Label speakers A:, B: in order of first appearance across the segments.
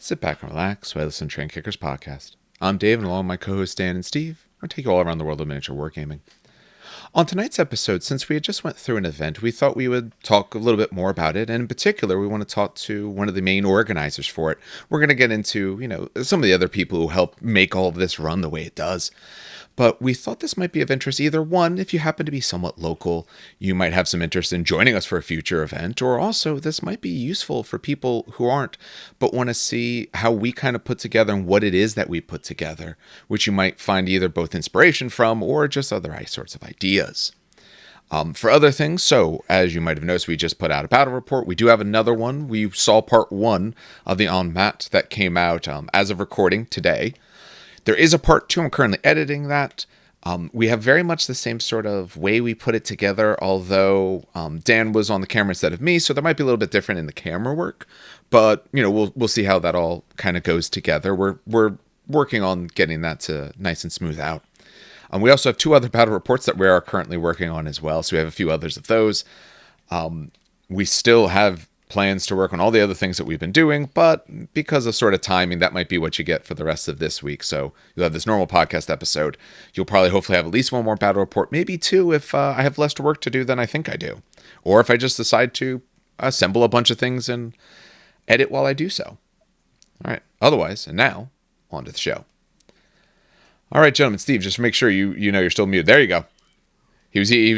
A: Sit back and relax while I listen to Train Kickers podcast. I'm Dave, and along with my co-hosts Dan and Steve, I'll take you all around the world of miniature wargaming. On tonight's episode, since we had just went through an event, we thought we would talk a little bit more about it, and in particular, we want to talk to one of the main organizers for it. We're going to get into, some of the other people who help make all of this run the way it does. But we thought this might be of interest. Either one, if you happen to be somewhat local, you might have some interest in joining us for a future event, or also this might be useful for people who aren't, but want to see how we kind of put together and what it is that we put together, which you might find either both inspiration from or just other sorts of ideas. For other things, so as you might have noticed, we just put out a battle report. We do have another one. We saw part 1 of the En Masse that came out as of recording today. There is a part 2. I'm currently editing that. We have very much the same sort of way we put it together, although Dan was on the camera instead of me, so there might be a little bit different in the camera work. But we'll see how that all kind of goes together. We're working on getting that to nice and smooth out. We also have 2 other battle reports that we are currently working on as well, so we have a few others of those. We still have plans to work on all the other things that we've been doing, but because of sort of timing, that might be what you get for the rest of this week. So you'll have this normal podcast episode. You'll probably hopefully have at least 1 more battle report, maybe 2 if I have less work to do than I think I do. Or if I just decide to assemble a bunch of things and edit while I do so. All right. Otherwise, and now, on to the show. All right, gentlemen. Steve, just to make sure you know you're still muted. There you go. He was eating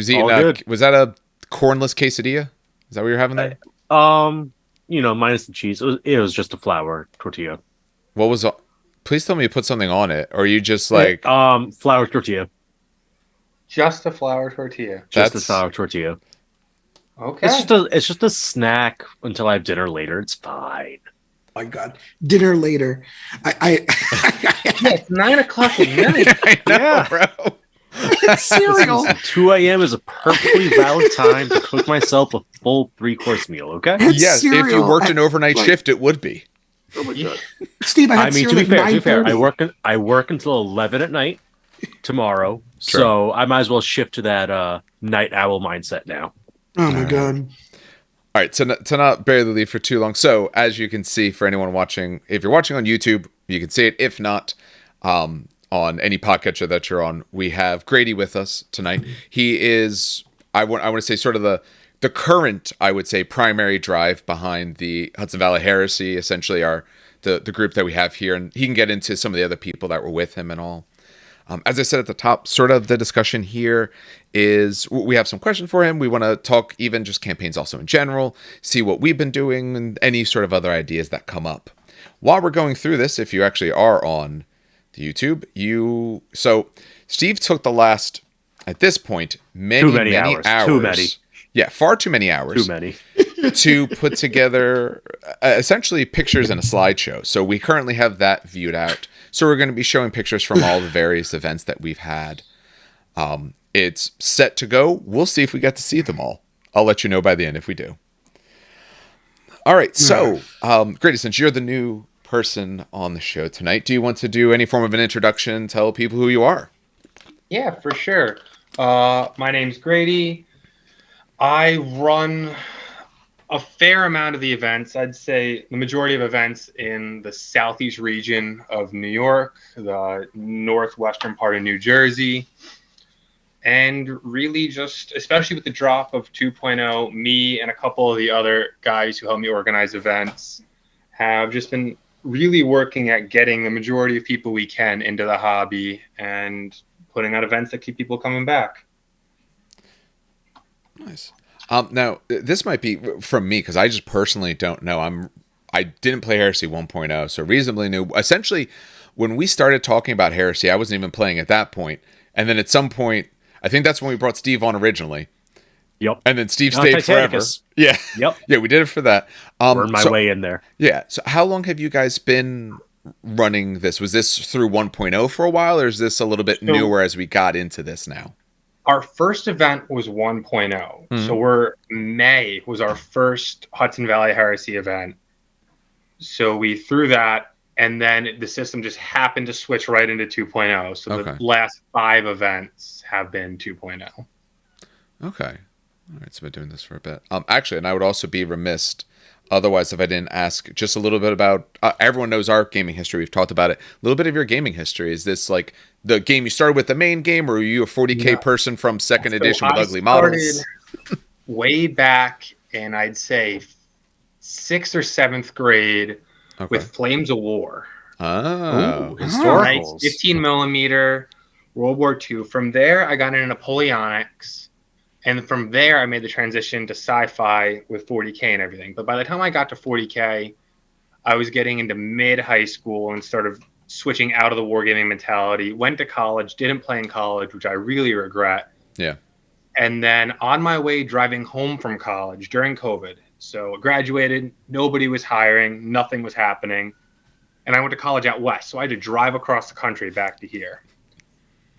A: was that a cornless quesadilla? Is that what you're having there?
B: Minus the cheese. It was just a flour tortilla.
A: What was? Please tell me you put something on it, or you just like
B: flour tortilla.
C: Just a flour tortilla.
B: Just a flour tortilla.
C: Okay.
B: It's just a snack until I have dinner later. It's fine.
D: My God, dinner later.
C: Yeah, it's 9 o'clock at night.
A: I know, bro.
D: Cereal.
B: 2 a.m. is a perfectly valid time to cook myself a full 3-course meal. Okay.
A: Yes,
D: cereal.
A: if you worked an overnight shift, it would be.
B: Oh my God.
D: Steve,
B: To be fair, I work until 11 at night tomorrow, so I might as well shift to that night owl mindset now.
D: Oh my God.
A: All right, to not bear the lead for too long. So, as you can see, for anyone watching, if you're watching on YouTube, you can see it. If not, on any podcatcher that you're on, we have Grady with us tonight. He is, I want to say, sort of the current, I would say, primary drive behind the Hudson Valley Heresy, essentially the group that we have here, and he can get into some of the other people that were with him and all. As I said at the top, sort of the discussion here is we have some questions for him. We want to talk even just campaigns also in general, see what we've been doing, and any sort of other ideas that come up. While we're going through this, if you actually are on the YouTube, so Steve took the last, at this point, many hours.
B: Too many.
A: Yeah, far too many hours.
B: Too many.
A: To put together essentially pictures in a slideshow. So we currently have that viewed out. So we're going to be showing pictures from all the various events that we've had. It's set to go. We'll see if we get to see them all. I'll let you know by the end if we do. All right. So, Grady, since you're the new person on the show tonight, do you want to do any form of an introduction, tell people who you are?
C: Yeah, for sure. My name's Grady. I run a fair amount of the events. I'd say the majority of events in the southeast region of New York, the northwestern part of New Jersey, and really just, especially with the drop of 2.0, me and a couple of the other guys who help me organize events have just been really working at getting the majority of people we can into the hobby and putting on events that keep people coming back.
A: Nice. Now, this might be from me because I just personally don't know. I didn't play Heresy 1.0, so reasonably new. Essentially, when we started talking about Heresy, I wasn't even playing at that point. And then at some point, I think that's when we brought Steve on originally.
B: Yep.
A: And then Steve stayed forever. Yeah.
B: Yep.
A: Yeah, we did it for that.
B: Earned my way in there.
A: Yeah. So how long have you guys been running this? Was this through 1.0 for a while, or is this a little bit newer as we got into this now?
C: Our first event was 1.0. Mm-hmm. So May was our first Hudson Valley Heresy event. So we threw that, and then the system just happened to switch right into 2.0. So the last 5 events have been 2.0.
A: Okay. All right, so I've been doing this for a bit. Actually, and I would also be remiss otherwise if I didn't ask just a little bit about, everyone knows our gaming history. We've talked about it. A little bit of your gaming history. Is this like the game you started with, the main game, or were you a 40K person from second edition with ugly models?
C: Way back in, I'd say, 6th or 7th grade with Flames of War.
A: Oh,
B: historicals.
C: 15 millimeter, World War II. From there, I got into Napoleonics. And from there, I made the transition to sci-fi with 40K and everything. But by the time I got to 40K, I was getting into mid-high school and started switching out of the wargaming mentality. Went to college, didn't play in college, which I really regret.
A: Yeah.
C: And then on my way driving home from college during COVID. So I graduated, nobody was hiring, nothing was happening. And I went to college out west. So I had to drive across the country back to here.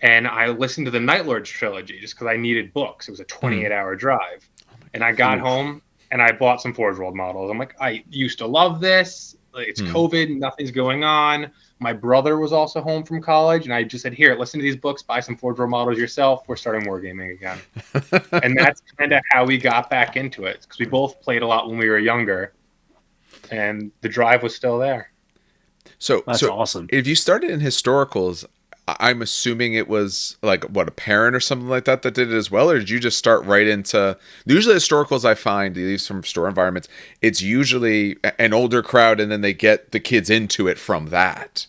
C: And I listened to the Night Lords trilogy just because I needed books. It was a 28-hour drive. And I got home and I bought some Forge World models. I'm like, I used to love this. It's COVID, nothing's going on. My brother was also home from college. And I just said, here, listen to these books, buy some Forge World models yourself. We're starting wargaming again. And that's kind of how we got back into it. Because we both played a lot when we were younger. And the drive was still there.
A: So
B: that's awesome.
A: If you started in historicals, I'm assuming it was like a parent or something like that did it as well, or did you just start right into? Usually historicals, I find, at least from store environments, it's usually an older crowd, and then they get the kids into it from that.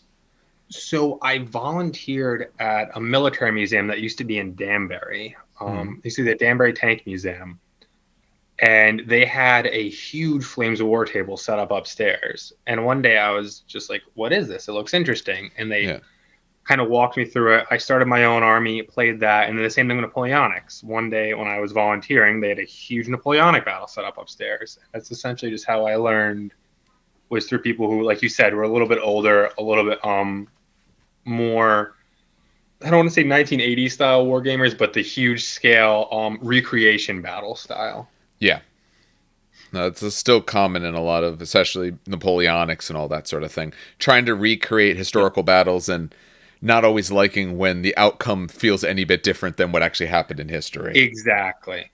C: So I volunteered at a military museum that used to be in Danbury. You see the Danbury Tank Museum, and they had a huge Flames of War table set up upstairs. And one day I was just like, "What is this? It looks interesting." And they kind of walked me through it. I started my own army, played that, and then the same thing with Napoleonics. One day when I was volunteering, they had a huge Napoleonic battle set up upstairs. That's essentially just how I learned, was through people who, like you said, were a little bit older, a little bit more, I don't want to say 1980s style war gamers, but the huge scale recreation battle style.
A: Yeah. No, it's still common in a lot of, especially Napoleonics and all that sort of thing. Trying to recreate historical battles and not always liking when the outcome feels any bit different than what actually happened in history.
C: Exactly.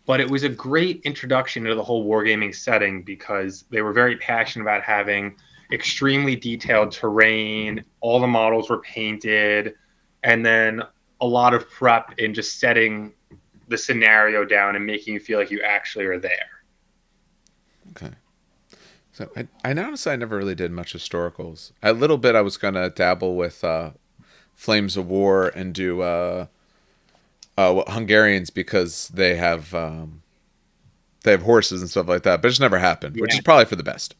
C: But it was a great introduction to the whole wargaming setting because they were very passionate about having extremely detailed terrain. All the models were painted, and then a lot of prep in just setting the scenario down and making you feel like you actually are there.
A: Okay. So I noticed I never really did much historicals. A little bit I was going to dabble with Flames of War and do Hungarians because they have horses and stuff like that, but it's never happened, which is probably for the best.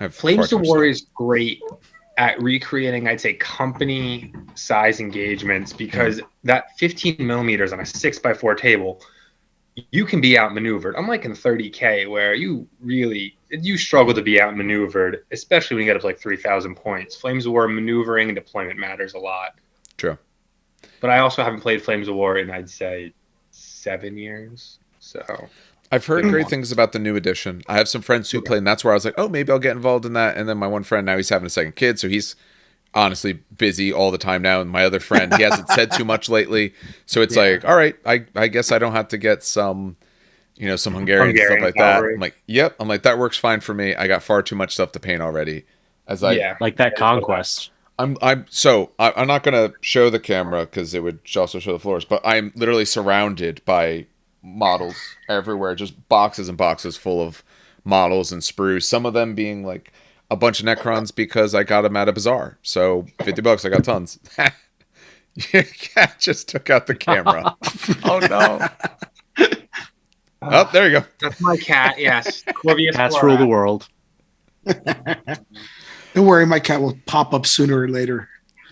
C: Flames of War is great at recreating, I'd say, company size engagements because that 15 millimeters on a 6x4 table, you can be outmaneuvered. Unlike in 30K where you struggle to be outmaneuvered, especially when you get up to like 3,000 points. Flames of War maneuvering and deployment matters a lot.
A: True.
C: But I also haven't played Flames of War in, I'd say, 7 years. So
A: I've heard great things about the new edition. I have some friends who play, and that's where I was like, oh, maybe I'll get involved in that. And then my one friend, now he's having a second kid, so he's honestly busy all the time now. And my other friend, he hasn't said too much lately. So it's like, all right, I guess I don't have to get some Hungarian stuff like that. I'm like, yep. I'm like, that works fine for me. I got far too much stuff to paint already.
B: Like that Conquest.
A: I'm not gonna show the camera because it would also show the floors, but I'm literally surrounded by models everywhere, just boxes and boxes full of models and sprues. Some of them being like a bunch of Necrons because I got them at a bazaar. So $50, I got tons. Your cat just took out the camera. Oh no. Oh, there you go.
C: That's my cat. Yes,
B: cats rule the world.
D: Don't worry, my cat will pop up sooner or later,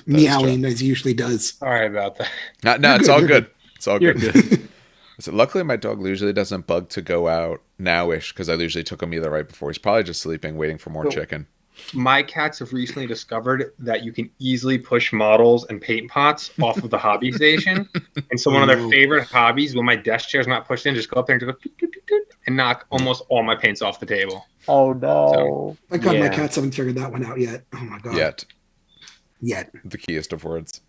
D: meowing as he usually does.
C: Sorry about that.
A: No, it's all good. It's all
B: You're
A: good. So luckily, my dog usually doesn't bug to go out now-ish because I usually took him either right before. He's probably just sleeping, waiting for more chicken.
C: My cats have recently discovered that you can easily push models and paint pots off of the hobby station. And so one of their favorite hobbies, when my desk chair's not pushed in, just go up there and just go and knock almost all my paints off the table.
B: Oh no!
C: So,
D: My God, my cats haven't figured that one out yet. Oh my God.
A: Yet.
D: Yet.
A: The keyest of words.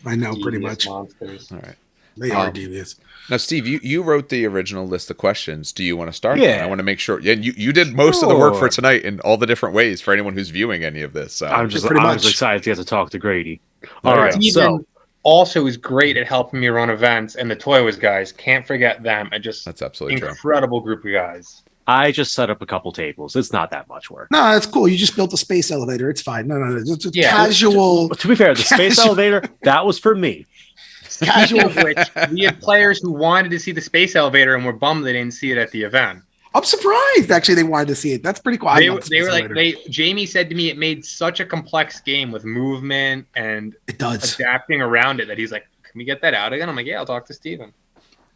D: I know, pretty much.
C: Monsters.
A: All right.
D: They are devious.
A: Now, Steve, you wrote the original list of questions. Do you want to start?
B: Yeah.
A: I want to make sure. Yeah, you did most of the work for tonight in all the different ways for anyone who's viewing any of this. So.
B: I'm just excited to get to talk to Grady. All right,
C: Steven also is great at helping me run events, and the Toy Wiz guys, can't forget them. That's absolutely incredible group of guys.
B: I just set up a couple tables. It's not that much work.
D: No, that's cool. You just built a space elevator. It's fine. No. It's casual.
B: To be fair, the space elevator, that was for me.
C: Casual, which we had players who wanted to see the space elevator and were bummed they didn't see it at the event.
D: I'm surprised, actually, they wanted to see it. That's pretty cool.
C: They were like, Jamie said to me, it made such a complex game with movement and adapting around it that he's like, can we get that out again? I'm like, yeah, I'll talk to Steven.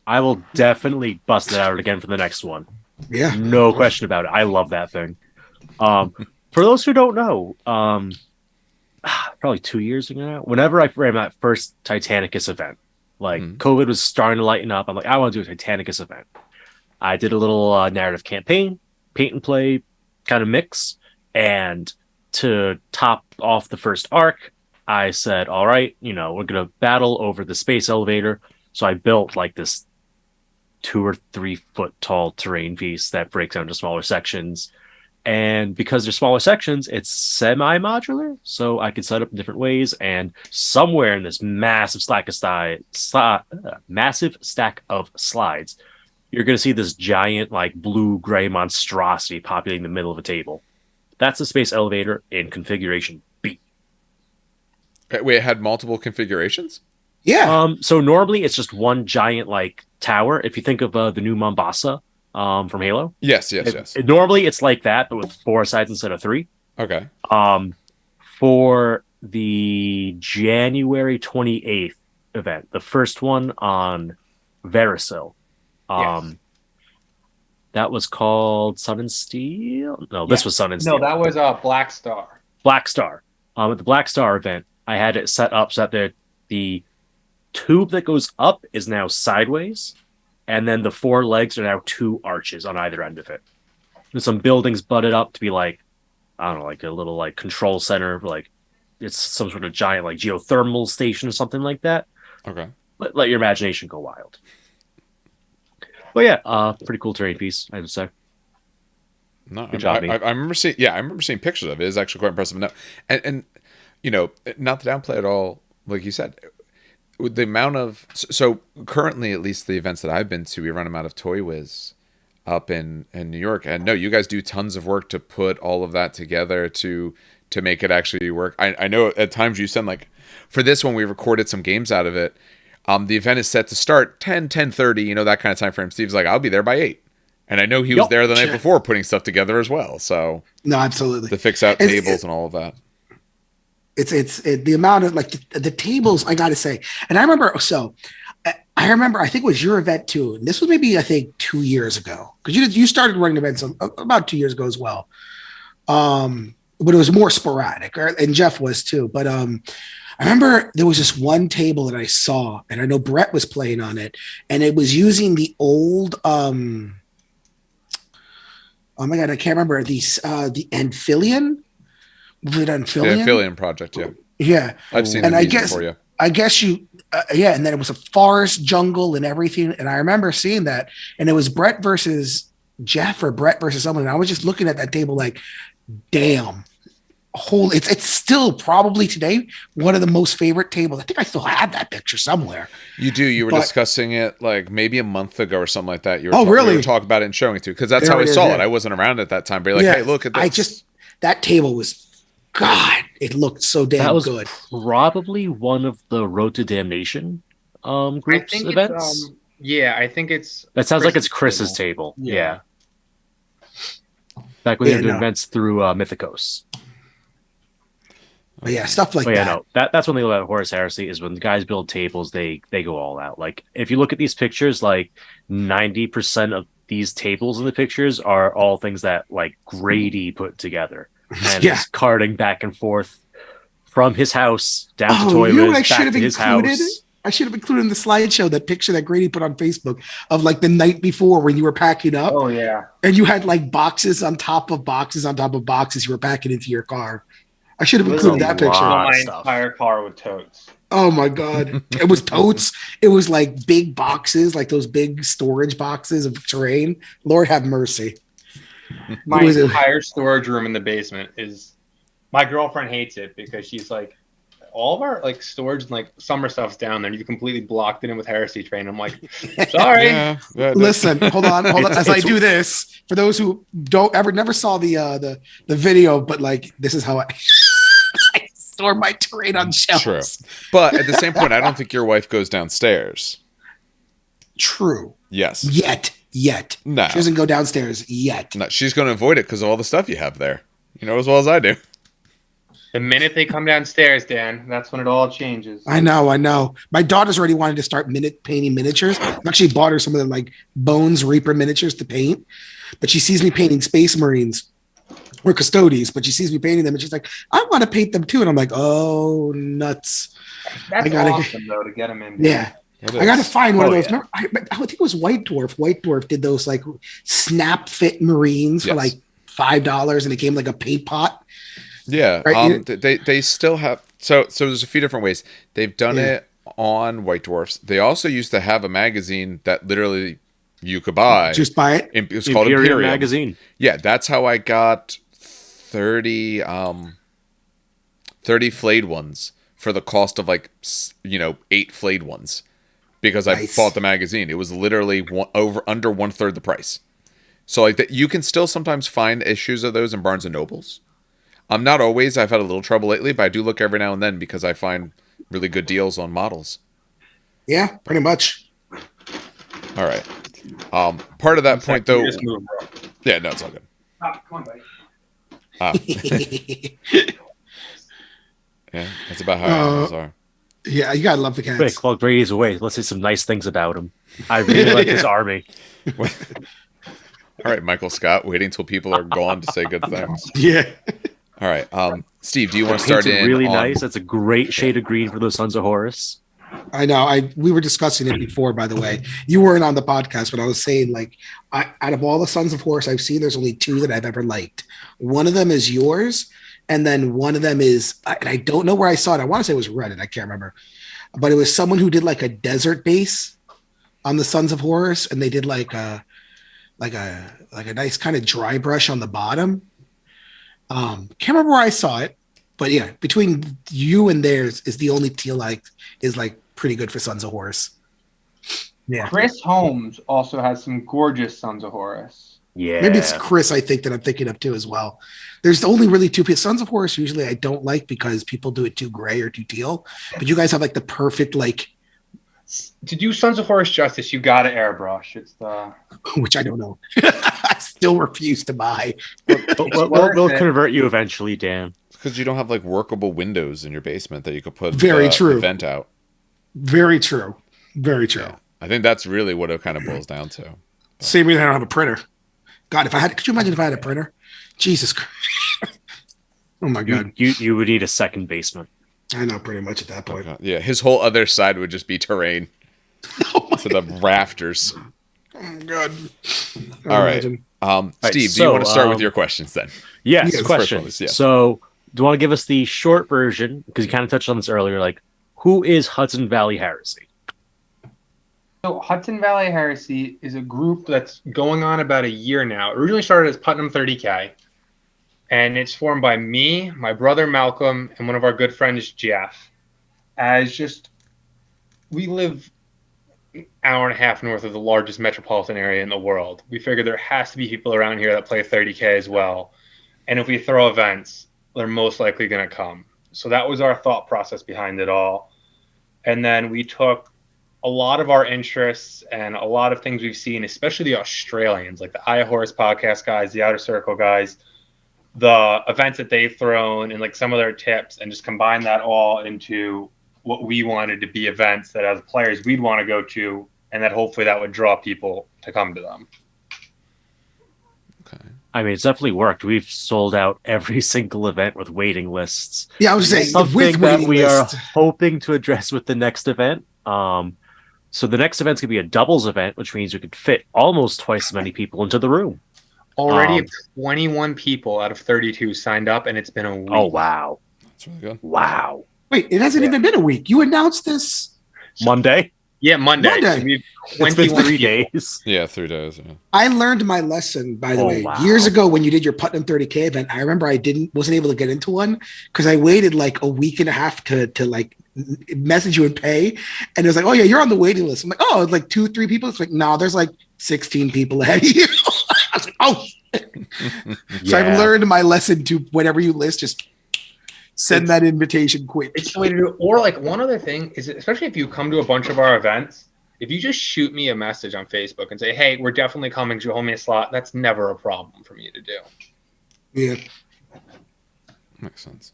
B: I will definitely bust it out again for the next one.
D: Yeah.
B: No question about it. I love that thing. For those who don't know, probably 2 years ago now, whenever I ran that first Titanicus event, COVID was starting to lighten up. I'm like, I want to do a Titanicus event. I did a little narrative campaign, paint and play kind of mix. And to top off the first arc, I said, all right, we're going to battle over the space elevator. So I built like this 2 or 3 foot tall terrain piece that breaks down into smaller sections. And because they're smaller sections, it's semi-modular, so I can set up in different ways. And somewhere in this massive stack of slides, you're going to see this giant, like, blue-gray monstrosity populating the middle of a table. That's the space elevator in configuration B.
A: Wait, it had multiple configurations?
D: Yeah.
B: So normally it's just one giant, like, tower. If you think of the new Mombasa from Halo.
A: Yes.
B: Normally it's like that, but with 4 sides instead of 3.
A: Okay.
B: For the January 28th event, the first one on Heresy, that was called Sun and Steel. No, this was Sun and Steel.
C: No, that was Black Star.
B: Black Star. At the Black Star event, I had it set up so that the tube that goes up is now sideways, and then the 4 legs are now 2 arches on either end of it. There's some buildings butted up to be like, I don't know, like a little like control center, like it's some sort of giant like geothermal station or something like that.
A: Okay.
B: Let your imagination go wild. But yeah, pretty cool terrain piece, I would say.
A: No, Good job, I remember seeing. Yeah, I remember seeing pictures of it. It's actually quite impressive. No, and not to downplay at all, like you said, the amount of currently, at least the events that I've been to, we run them out of Toy Wiz up in New York, and no, you guys do tons of work to put all of that together to make it actually work. I know at times you send, like, for this one we recorded some games out of it. The event is set to start 10:30, that kind of time frame. Steve's like, I'll be there by 8. And I know he was there the night before putting stuff together as well. So
D: no, absolutely.
A: To fix out tables and all of that.
D: It's the amount of, like, the tables, I got to say. And I remember, I think it was your event too. And this was maybe, I think, 2 years ago. Because you started running events about 2 years ago as well. But it was more sporadic, and Jeff was too. But I remember there was this one table that I saw, and I know Brett was playing on it, and it was using the old oh my god, I can't remember the Amphibian. Was it Amphibian?
A: The Amphibian project, yeah.
D: Yeah,
A: I've seen. And I guess
D: and then it was a forest, jungle, and everything. And I remember seeing that, and it was Brett versus Jeff or Brett versus someone. And I was just looking at that table like, damn. It's still probably today one of the most favorite tables. I think I still have that picture somewhere.
A: You do. You were discussing it like maybe a month ago or something like that. You
D: were
A: really? You were talking about it and showing it to, because that's how I saw it. I wasn't around at that time. But you're like, hey, look at this.
D: That table was, God, it looked so damn good.
B: Probably one of the Road to Damnation groups events.
C: I think it's.
B: That sounds like it's Chris's table. Yeah. Back when they did events through Mythicos.
D: But yeah, stuff like that.
B: No, that's one thing about Horus Heresy is when the guys build tables, they go all out. Like, if you look at these pictures, like 90% of these tables in the pictures are all things that, like, Grady put together and is carting back and forth from his house down to Toy Wiz, back to his house.
D: I should have included in the slideshow that picture that Grady put on Facebook of, like, the night before when you were packing up.
C: Oh yeah,
D: and you had, like, boxes on top of boxes on top of boxes you were packing into your car. I should have
B: It was
D: included
B: a
D: that picture.
B: lot.
C: My
B: stuff.
C: entire car with totes.
D: Oh my god, it was totes. It was like big boxes, like those big storage boxes of terrain. Lord have mercy.
C: My
D: It was a-
C: entire storage room in the basement is. My girlfriend hates it because she's like, all of our like storage and like summer stuff's down there. And you completely blocked it in with Heresy Train. I'm like, sorry.
A: Yeah.
D: Listen, hold on.
B: It's-
D: As I do this, for those who never saw the video, but like this is how I, I store my terrain on shelves.
A: True. But at the same point, I don't think your wife goes downstairs.
D: True.
A: Yes.
D: Yet.
A: No.
D: She doesn't go downstairs yet.
A: No, she's going to avoid it because of all the stuff you have there. You know as well as I do.
C: The minute they come downstairs, Dan, that's when it all changes.
D: I know. My daughter's already wanted to start painting miniatures. I actually bought her some of the like Bones Reaper miniatures to paint, but she sees me painting Space Marines or Custodes, but she sees me painting them and she's like, I want to paint them too. And I'm like, oh, nuts.
C: That's
D: I gotta
C: awesome, though, to get them in.
D: Yeah.
A: It
D: I got to
A: is.
D: find one of
B: Oh,
D: those.
B: yeah.
D: Remember, I think it was White Dwarf. White Dwarf did those like snap fit Marines for
A: Yes.
D: like $5 and it came like a paint pot.
A: Yeah,
D: Right,
A: they still have so there's a few different ways they've done
D: Yeah.
A: it on White Dwarfs. They also used to have a magazine that literally you could buy.
D: Just buy it.
A: It was called
B: Imperium
A: Imperium
B: magazine.
A: Yeah, that's how I got 30 flayed ones for the cost of like 8 flayed ones because I
D: Nice.
A: bought the magazine. It was literally under 1/3 the price. So like that, you can still sometimes find issues of those in Barnes and Nobles. Not always. I've had a little trouble lately, but I do look every now and then because I find really good deals on models.
D: Yeah, pretty much.
A: All right. Part of that point, though.
C: Just move, bro.
A: Yeah, no, it's all good.
C: Ah, come on, buddy.
A: Yeah, that's about how animals are.
D: Yeah, you gotta love the
B: Quick,
D: cats.
B: while Grady's away, let's say some nice things about him. I really like his army.
A: All right, Michael Scott, waiting until people are gone to say good things.
D: Yeah.
A: All right, Steve, do you want to
B: Painted
A: start in?
B: really
A: on-
B: nice. That's a great shade of green for those Sons of Horus.
D: I know. We were discussing it before, by the way. You weren't on the podcast, but I was saying, like, out of all the Sons of Horus I've seen, there's only 2 that I've ever liked. One of them is yours, and then one of them is, and I don't know where I saw it. I want to say it was Reddit. I can't remember, but it was someone who did like a desert base on the Sons of Horus, and they did like a nice kind of dry brush on the bottom. Can't remember where I saw it, but yeah, between you and theirs is the only teal is like pretty good for Sons of Horus. Yeah,
C: Chris Holmes also has some gorgeous Sons of Horus.
B: Yeah.
D: maybe it's Chris. I think that I'm thinking of too as well. There's only really 2 pieces. Sons of Horus usually I don't like because people do it too gray or too teal. But you guys have like the perfect like,
C: To do Sons of Horus justice, you gotta airbrush. It's the
D: which I don't know. I still refuse to buy.
B: We'll convert you eventually, Dan.
A: Because you don't have like workable windows in your basement that you could put
D: Very true.
A: the vent out.
D: Very true. Very true.
A: I think that's really what it kind of boils down to.
D: Same reason I don't have a printer. God, could you imagine if I had a printer? Jesus Christ. Oh my God.
B: You would need a second basement.
D: I know pretty much at that point.
A: Yeah, his whole other side would just be terrain to the rafters.
D: Oh God.
A: All right. Steve, do you
B: so,
A: want to start with your questions then?
B: Yes,
D: Yes,
B: question.
A: first one is, yeah.
B: So, do you want to give us the short version? Because you kind of touched on this earlier. Like, who is Hudson Valley Heresy?
C: So Hudson Valley Heresy is a group that's going on about a year now. It originally started as Putnam 30K, and it's formed by me, my brother Malcolm, and one of our good friends Jeff. We live an hour and a half north of the largest metropolitan area in the world. We figured there has to be people around here that play 30K as well, and if we throw events, they're most likely going to come. So that was our thought process behind it all. And then we took a lot of our interests and a lot of things we've seen, especially the Australians, like the Eye of Horus podcast guys, the Outer Circle guys, the events that they've thrown and like some of their tips, and just combine that all into what we wanted to be events that as players we'd want to go to, and that hopefully that would draw people to come to them.
A: Okay.
B: I mean, it's definitely worked. We've sold out every single event with waiting lists.
D: Yeah, I was saying
B: Something
D: with
B: that
D: waiting
B: we
D: list.
B: are hoping to address with the next event. So the next event's gonna be a doubles event, which means we could fit almost twice as many people into the room.
C: Already 21 people out of 32 signed up, and it's been a week.
B: Oh wow!
A: It's really good.
B: Wow.
D: Wait, it hasn't even been a week. You announced this
B: Monday?
C: Yeah, Monday.
D: Monday.
C: So we have
B: It's been
C: 21
B: 3
C: people.
B: days.
A: Yeah, 3 days. Yeah.
D: I learned my lesson, by the
B: Oh,
D: way,
B: wow.
D: years ago when you did your Putnam 30K event. I remember I wasn't able to get into one because I waited like a week and a half to like message you and pay. And it was like, oh yeah, you're on the waiting list. I'm like, oh, it's like 2-3 people. It's like, no, there's like 16 people ahead of you. I was like, oh. So I've learned my lesson to whenever you list, just send that invitation quick.
C: It's the way to do it. Or like one other thing is, especially if you come to a bunch of our events, if you just shoot me a message on Facebook and say, hey, we're definitely coming, you hold me a slot, that's never a problem for me to do.
D: Yeah.
A: Makes sense.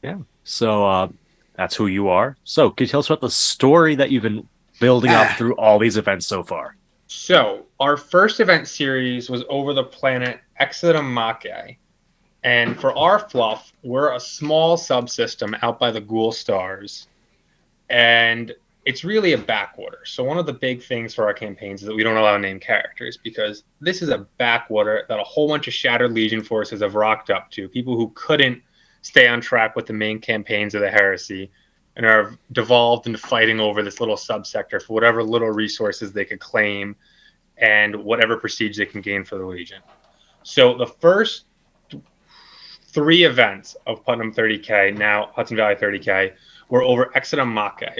B: Yeah. So that's who you are. So can you tell us about the story that you've been building up through all these events so far?
C: So our first event series was over the planet Exodus. And for our fluff, we're a small subsystem out by the Ghoul Stars. And it's really a backwater. So one of the big things for our campaigns is that we don't allow named characters because this is a backwater that a whole bunch of Shattered Legion forces have rocked up to. People who couldn't stay on track with the main campaigns of the Heresy and are devolved into fighting over this little subsector for whatever little resources they could claim and whatever prestige they can gain for the Legion. So the first 3 events of Putnam 30K, now Hudson Valley 30K, were over Exodus,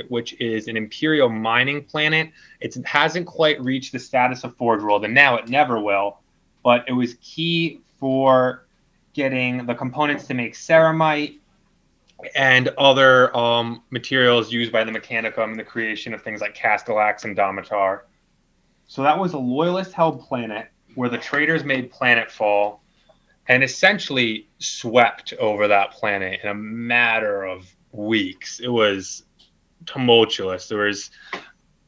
C: which is an Imperial mining planet. It hasn't quite reached the status of Forge World, and now it never will, but it was key for getting the components to make ceramite and other materials used by the Mechanicum in the creation of things like Castellax and Domitar. So that was a loyalist-held planet where the traders made planetfall and essentially swept over that planet in a matter of weeks. It was tumultuous.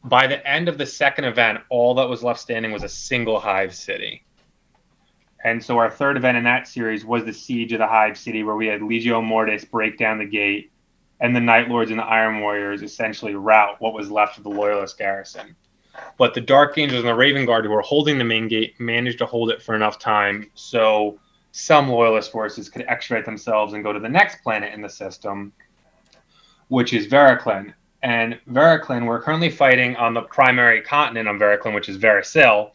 C: By the end of the second event, all that was left standing was a single hive city. And so our third event in that series was the Siege of the Hive City, where we had Legio Mortis break down the gate and the Night Lords and the Iron Warriors essentially rout what was left of the Loyalist garrison. But the Dark Angels and the Raven Guard, who were holding the main gate, managed to hold it for enough time so some Loyalist forces could extradite themselves and go to the next planet in the system, which is Veraclin. And Veraclin, we're currently fighting on the primary continent on Veraclin, which is Veracil.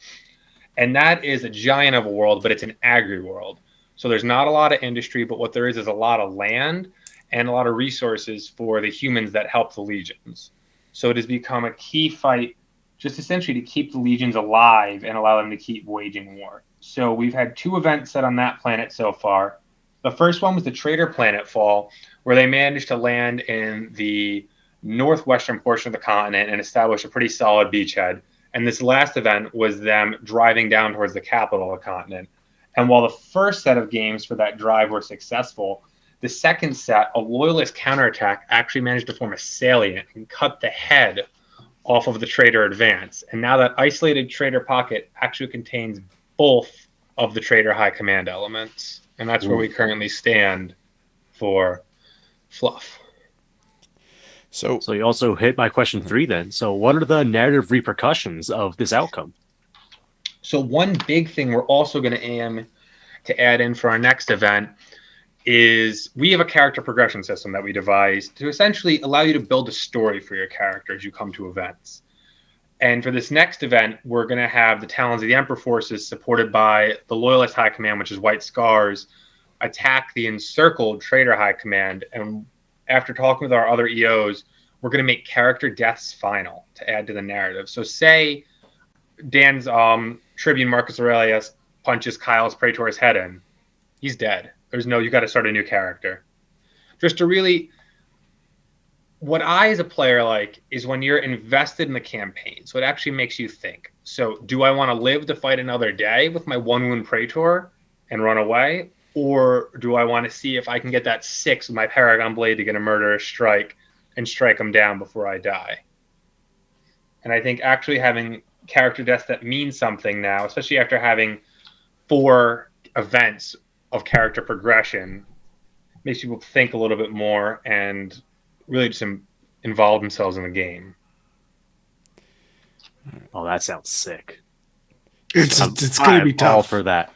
C: And that is a giant of a world, but it's an agri-world. So there's not a lot of industry, but what there is a lot of land and a lot of resources for the humans that help the legions. So it has become a key fight just essentially to keep the legions alive and allow them to keep waging war. So we've had 2 events set on that planet so far. The first one was the Trader Planet Fall, where they managed to land in the northwestern portion of the continent and establish a pretty solid beachhead. And this last event was them driving down towards the capital of the continent. And while the first set of games for that drive were successful, the second set, a loyalist counterattack, actually managed to form a salient and cut the head off of the trader advance. And now that isolated trader pocket actually contains both of the trader high command elements. And that's where we currently stand for fluff.
B: So you also hit my question 3 then. So what are the narrative repercussions of this outcome?
C: So one big thing we're also going to aim to add in for our next event is we have a character progression system that we devised to essentially allow you to build a story for your character as you come to events. And for this next event, we're going to have the Talons of the Emperor forces supported by the Loyalist High Command, which is White Scars, attack the encircled Trader High Command. And after talking with our other EOs, we're going to make character deaths final to add to the narrative. So say Dan's Tribune Marcus Aurelius punches Kyle's Praetor's head in. He's dead. You got to start a new character. Just to really, what I as a player like is when you're invested in the campaign. So it actually makes you think. So do I want to live to fight another day with my 1 wound Praetor and run away? Or do I want to see if I can get that 6 with my Paragon Blade to get a murderous strike and strike them down before I die? And I think actually having character deaths that mean something now, especially after having 4 events of character progression, makes people think a little bit more and really just involve themselves in the game.
B: Oh, that sounds sick.
D: It's going to be tough.
B: All for that.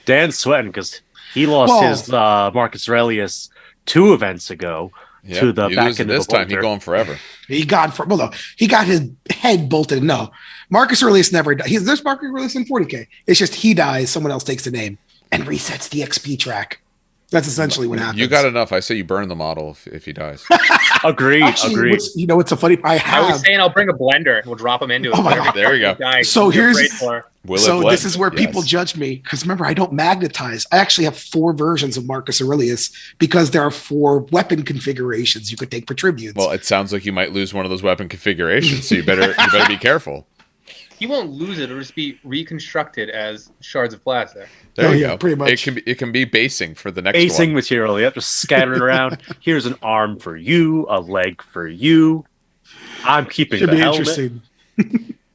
B: Dan's sweating because he lost his Marcus Aurelius 2 events ago to the
A: you
B: back
A: losing
B: end of
A: this
B: the
A: time. He
B: bolter.
A: going forever.
D: He got for well, no, he got his head bolted. No, Marcus Aurelius never died. There's Marcus Aurelius in 40K. It's just he dies, someone else takes the name and resets the XP track. That's essentially what happens.
A: You got enough. I say you burn the model if he dies.
B: Agreed.
D: Actually, it's so funny.
C: I was saying I'll bring a blender and we'll drop him into it.
D: Oh my God.
A: There you go.
D: So here's
A: This
D: is where people judge me because remember I don't magnetize. I actually have 4 versions of Marcus Aurelius because there are 4 weapon configurations you could take for tributes.
A: Well, it sounds like you might lose one of those weapon configurations, so you better be careful.
C: He won't lose it; it'll just be reconstructed as shards of plastic.
A: There you go.
D: Pretty much.
A: It can be basing for the next
B: basing
A: one.
B: material. Yep, just scattered around. Here's an arm for you, a leg for you. I'm keeping
D: Should
B: the
D: be
B: helmet.
D: interesting.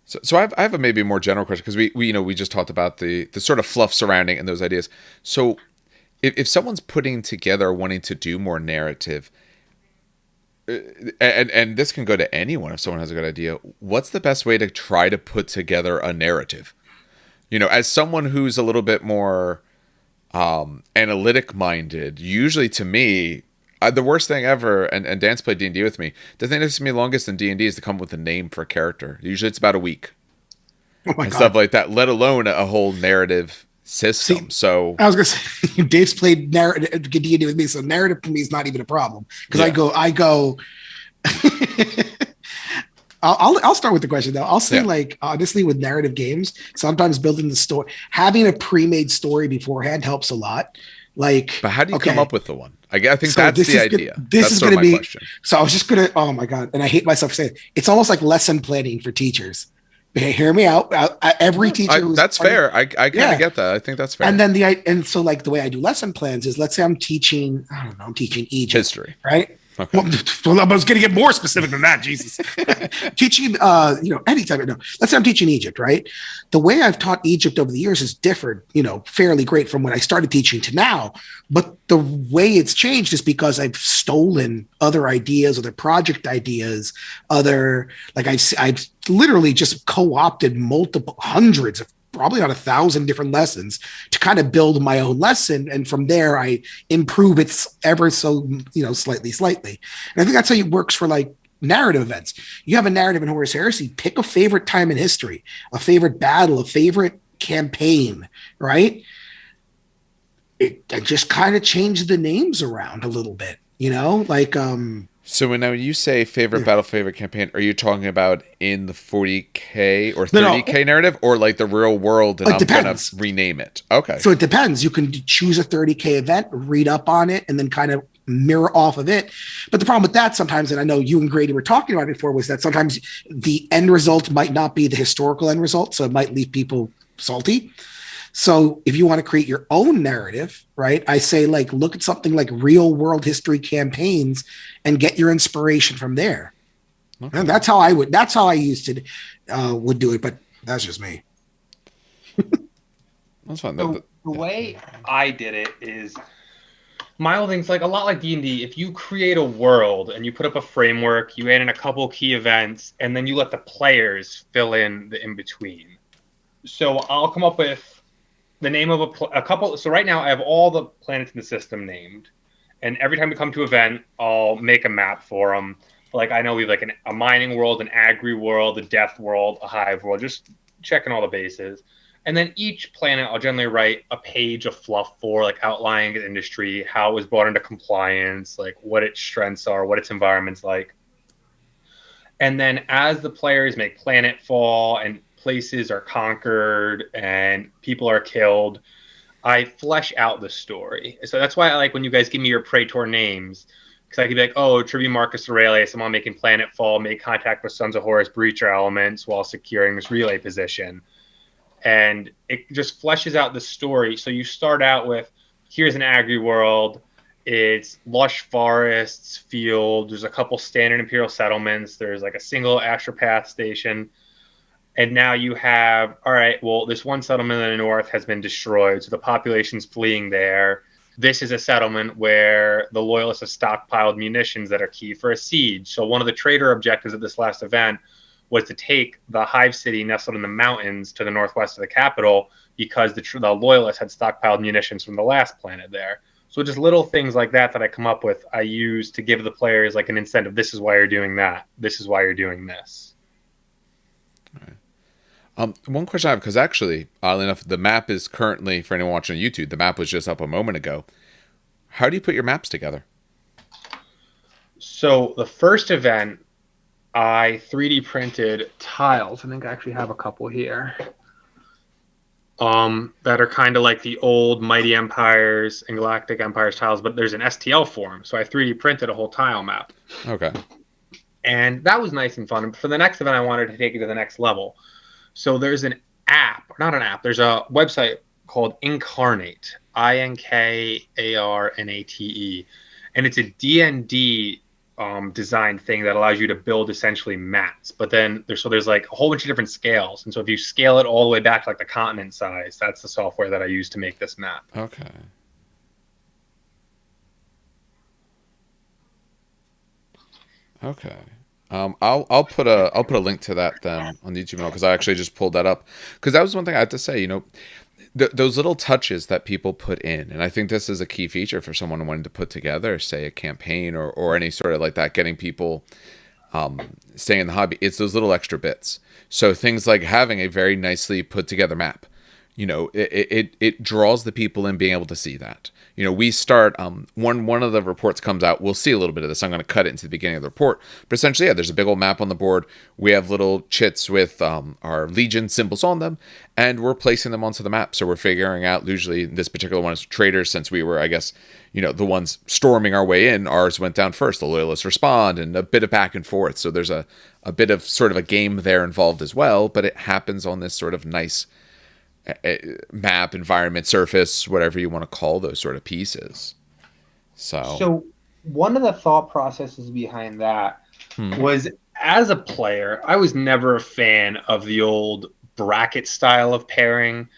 A: So I have a maybe more general question because we just talked about the sort of fluff surrounding and those ideas. So if someone's putting together wanting to do more narrative, and this can go to anyone if someone has a good idea, what's the best way to try to put together a narrative? As someone who's a little bit more analytic minded, usually to me, the worst thing ever, and Dan's played D&D with me, the thing that takes me longest in D&D is to come up with a name for a character. Usually it's about a week.
D: Oh my
A: and
D: God.
A: stuff like that, let alone a whole narrative system. So
D: I was gonna say Dave's played narrative D&D with me, so narrative for me is not even a problem because I go. I'll start with the question though. I'll say like honestly with narrative games, sometimes building the story, having a pre-made story beforehand helps a lot. Like,
A: but how do you come up with the one? I think
D: so
A: that's the idea.
D: This is going to be.
A: Question.
D: So I was just gonna. Oh my God! And I hate myself for saying it. It's almost like lesson planning for teachers. Okay, hear me out. Every teacher.
A: That's fair. I kind of get that. I think that's fair.
D: And then so like the way I do lesson plans is, let's say I'm teaching. I don't know. I'm teaching Egypt
A: history,
D: right?
A: Okay.
D: Well, I was going to get more specific than that. Jesus, teaching, any type of, no. Let's say I'm teaching Egypt, right? The way I've taught Egypt over the years is different, fairly great from when I started teaching to now. But the way it's changed is because I've stolen other ideas, other project ideas, I've literally just co-opted hundreds of, probably not 1,000 different lessons to kind of build my own lesson. And from there, I improve it ever so, slightly. And I think that's how it works for like narrative events. You have a narrative in Horus Heresy, pick a favorite time in history, a favorite battle, a favorite campaign, right? I just kind of change the names around a little bit,
A: So when now you say favorite battle, favorite campaign, are you talking about in the 40K or 30K narrative, or like the real world? And I'm going to rename it. Okay.
D: So it depends. You can choose a 30K event, read up on it, and then kind of mirror off of it. But the problem with that sometimes, and I know you and Grady were talking about it before, was that sometimes the end result might not be the historical end result, so it might leave people salty. So if you want to create your own narrative, right, I say like look at something like real world history campaigns and get your inspiration from there. Okay. And that's how I used to would do it, but that's just me.
A: That's fine.
C: The way I did it is my whole thing's like a lot like D&D. If you create a world and you put up a framework, you add in a couple key events, and then you let the players fill in the in-between. So I'll come up with the name of a couple. So right now I have all the planets in the system named, and every time we come to an event, I'll make a map for them. Like I know we have like a mining world, an agri world, a death world, a hive world, just checking all the bases. And then each planet, I'll generally write a page of fluff for, like outlining the industry, how it was brought into compliance, like what its strengths are, what its environment's like. And then as the players make planetfall and places are conquered and people are killed, I flesh out the story. So that's why I like when you guys give me your Praetor names, because I could be like, oh, tribute Marcus Aurelius, I'm on making planetfall, make contact with Sons of Horus breacher elements while securing this relay position. And it just fleshes out the story. So you start out with, here's an agri world. It's lush forests, fields. There's a couple standard imperial settlements. There's like a single astropath station. And now you have, all right, well, this one settlement in the north has been destroyed, so the population's fleeing there. This is a settlement where the loyalists have stockpiled munitions that are key for a siege. So one of the trader objectives of this last event was to take the hive city nestled in the mountains to the northwest of the capital because the loyalists had stockpiled munitions from the last planet there. So just little things like that I come up with, I use to give the players like an incentive. This is why you're doing that. This is why you're doing this.
A: One question I have, because actually, oddly enough, the map is currently, for anyone watching on YouTube, the map was just up a moment ago. How do you put your maps together?
C: So the first event, I 3D printed tiles. I think I actually have a couple here. That are kind of like the old Mighty Empires and Galactic Empires tiles, but there's an STL form. So I 3D printed a whole tile map.
A: Okay.
C: And that was nice and fun. And for the next event, I wanted to take it to the next level. So there's an app, not an app, there's a website called Incarnate, Inkarnate. And it's a D&D design thing that allows you to build essentially mats. But then there's like a whole bunch of different scales. And so if you scale it all the way back to like the continent size, that's the software that I use to make this map.
A: Okay. Okay. I'll put a link to that then on the YouTube channel, because I actually just pulled that up, because that was one thing I had to say. Those little touches that people put in, and I think this is a key feature for someone wanting to put together, say, a campaign or any sort of like that, getting people staying in the hobby. It's those little extra bits. So things like having a very nicely put together map. It draws the people in, being able to see that. We start, one of the reports comes out, we'll see a little bit of this. I'm going to cut it into the beginning of the report. But essentially, there's a big old map on the board. We have little chits with our Legion symbols on them, and we're placing them onto the map. So we're figuring out, usually this particular one is traders, since we were, I guess, the ones storming our way in. Ours went down first. The loyalists respond, and a bit of back and forth. So there's a bit of sort of a game there involved as well, but it happens on this sort of nice map, environment, surface, whatever you want to call those sort of pieces. So
C: one of the thought processes behind that was, as a player, I was never a fan of the old bracket style of pairing,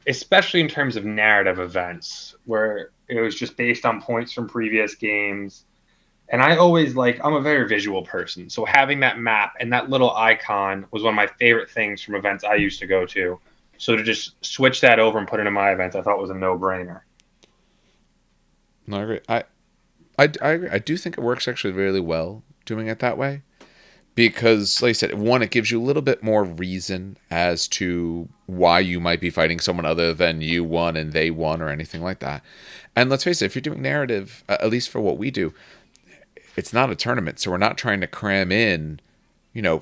C: especially in terms of narrative events, where it was just based on points from previous games. And I always I'm a very visual person. So having that map and that little icon was one of my favorite things from events I used to go to. So to just switch that over and put it in my events, I thought was a no-brainer.
A: No, I agree. I agree. I do think it works actually really well doing it that way, because, like I said, one, it gives you a little bit more reason as to why you might be fighting someone other than you won and they won or anything like that. And let's face it, if you're doing narrative, at least for what we do, it's not a tournament, so we're not trying to cram in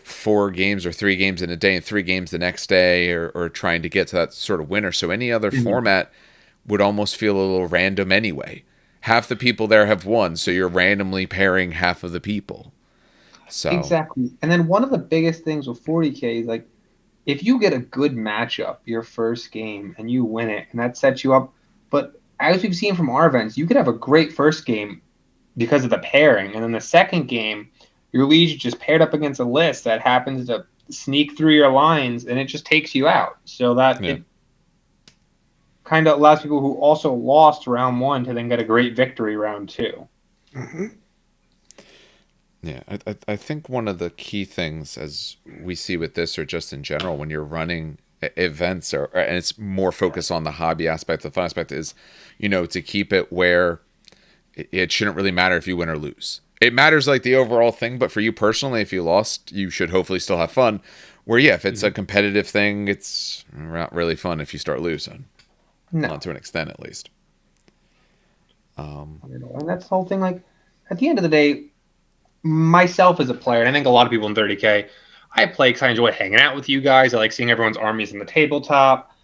A: 4 games or 3 games in a day and 3 games the next day, or trying to get to that sort of winner. So any other format would almost feel a little random anyway. Half the people there have won, so you're randomly pairing half of the people. So
E: Exactly. And then one of the biggest things with 40K is if you get a good matchup your first game and you win it, and that sets you up. But as we've seen from our events, you could have a great first game because of the pairing, and then the second game, your Legion just paired up against a list that happens to sneak through your lines, and it just takes you out. So that it kind of allows people who also lost round 1 to then get a great victory round 2.
D: Mm-hmm.
A: Yeah, I think one of the key things, as we see with this, or just in general, when you're running events, and it's more focused on the hobby aspect, the fun aspect, is, to keep it where it shouldn't really matter if you win or lose. It matters like the overall thing, but for you personally, if you lost, you should hopefully still have fun. Where, if it's a competitive thing, it's not really fun if you start losing.
E: No.
A: Not to an extent, at least.
E: And that's the whole thing. At the end of the day, myself as a player,
C: And I think a lot of people in 30K, I play because I enjoy hanging out with you guys. I like seeing everyone's armies in the tabletop.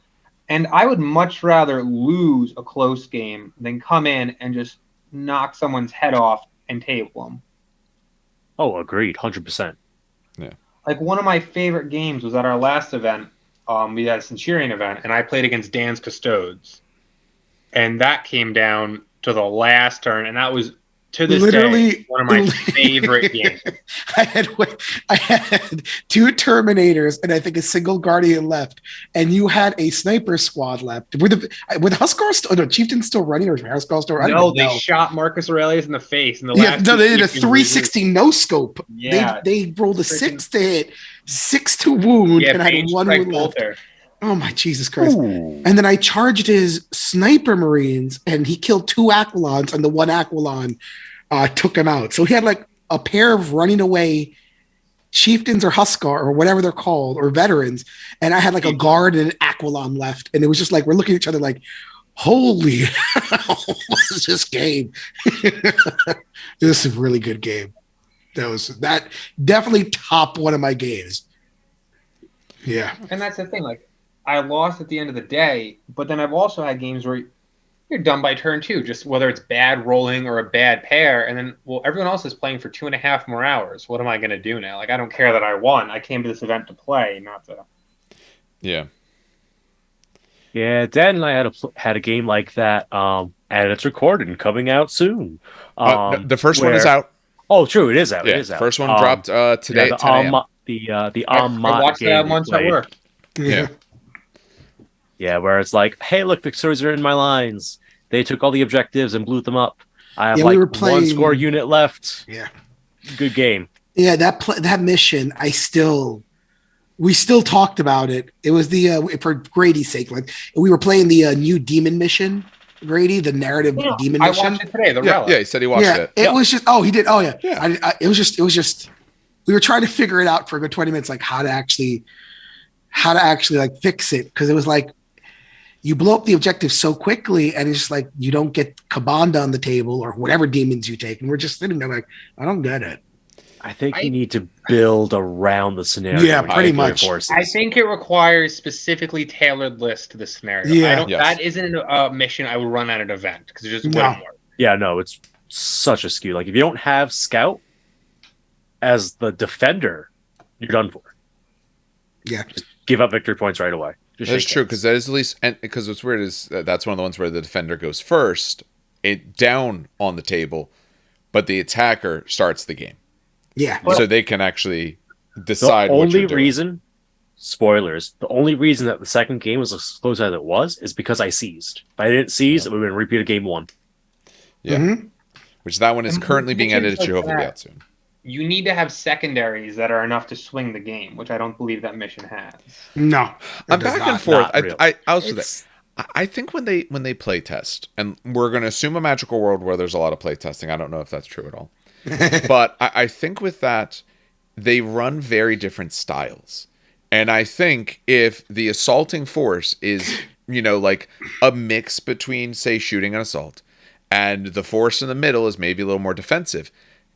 E: and I would much rather lose a close game than come in and just knock someone's head off and table them.
B: Oh, agreed, 100%.
C: One of my favorite games was at our last event. We had a Centurion event, and I played against Dan's Custodes. And that came down to the last turn, and that was, to this day, one of my favorite games.
D: I had 2 Terminators and I think a single Guardian left, and you had a sniper squad left. Were the Huskar still? No, Chieftains still running, or Huskar still running?
C: No, they shot Marcus Aurelius in the face in the last.
D: No, they did a 360 no scope.
C: Yeah,
D: they rolled a 6 to hit, 6 to wound, and had 1 wound left. Oh my Jesus Christ.
B: Ooh.
D: And then I charged his sniper marines and he killed 2 Aquilons and the one Aquilon took him out. So he had like a pair of running away chieftains or Huskar or whatever they're called or veterans. And I had like a guard and an Aquilon left. And it was just like, we're looking at each other like, holy hell, what is this game? This is a really good game. That definitely top one of my games. Yeah.
E: And that's the thing. Like, I lost at the end of the day, but then I've also had games where you're done by turn 2, just whether it's bad rolling or a bad pair. And then, well, everyone else is playing for 2.5 more hours. What am I going to do now? Like, I don't care that I won. I came to this event to play, not to.
A: Yeah.
B: Yeah, Dan and I had a game like that, and it's recorded and coming out soon.
A: The first one is out.
B: Oh, true, it is out.
A: Yeah,
B: It is out.
A: first one dropped today at 10 a.m.
B: The
E: I
B: Amat
E: watched
B: game
E: that
B: we
E: once at
B: played.
E: work.
A: Yeah.
B: Yeah, where it's like, hey, look, the stories are in my lines. They took all the objectives and blew them up. I have
D: we were
B: one
D: playing-
B: score unit left.
D: Yeah.
B: Good game.
D: Yeah, that mission, we still talked about it. It was the for Grady's sake, like we were playing the new demon mission, Grady, the narrative demon
E: I
D: mission.
E: watched it today, the
A: Yeah,
E: Relic.
A: yeah, he said he watched it.
D: It was just he did. Oh yeah,
A: Yeah.
D: it was just we were trying to figure it out for a good 20 minutes, like how to actually like fix it, because it was like you blow up the objective so quickly, and it's just like you don't get Kabanda on the table or whatever demons you take, and we're just sitting there like, I don't get it.
B: I think you need to build around the scenario.
D: Yeah,
B: with
D: pretty
B: your
D: much.
B: forces.
E: I think it requires specifically tailored lists to the scenario.
D: Yeah.
A: Yes.
E: That isn't a mission I would run at an event because it just wouldn't work.
B: Yeah, no, it's such a skew. Like if you don't have Scout as the defender, you're done for.
D: Yeah.
B: Just give up victory points right away. Just
A: That's
B: shake
A: true,
B: hands.
A: because that is at least, and because what's weird is that's one of the ones where the defender goes first, down on the table, but the attacker starts the game,
D: Yeah.
A: so they can actually
B: The
A: decide. what
B: only
A: you're doing.
B: reason, spoilers, the only reason that the second game was as close as it was is because I seized. If I didn't seize, it would have been repeat of game 1.
A: Yeah,
D: Mhm.
A: which that one is
E: And
A: currently being
E: missions
A: edited.
E: like
A: You hopefully
E: that.
A: get soon.
E: You need to have secondaries that are enough to swing the game, which I don't believe that mission has.
D: No.
A: I'm
D: it does
A: back
D: not.
A: and forth.
B: Not real.
A: I also
B: It's-
A: I think when they play test, and we're going to assume a magical world where there's a lot of play testing. I don't know if that's true at all, but I think with that they run very different styles, and I think if the assaulting force is like a mix between say shooting and assault, and the force in the middle is maybe a little more defensive,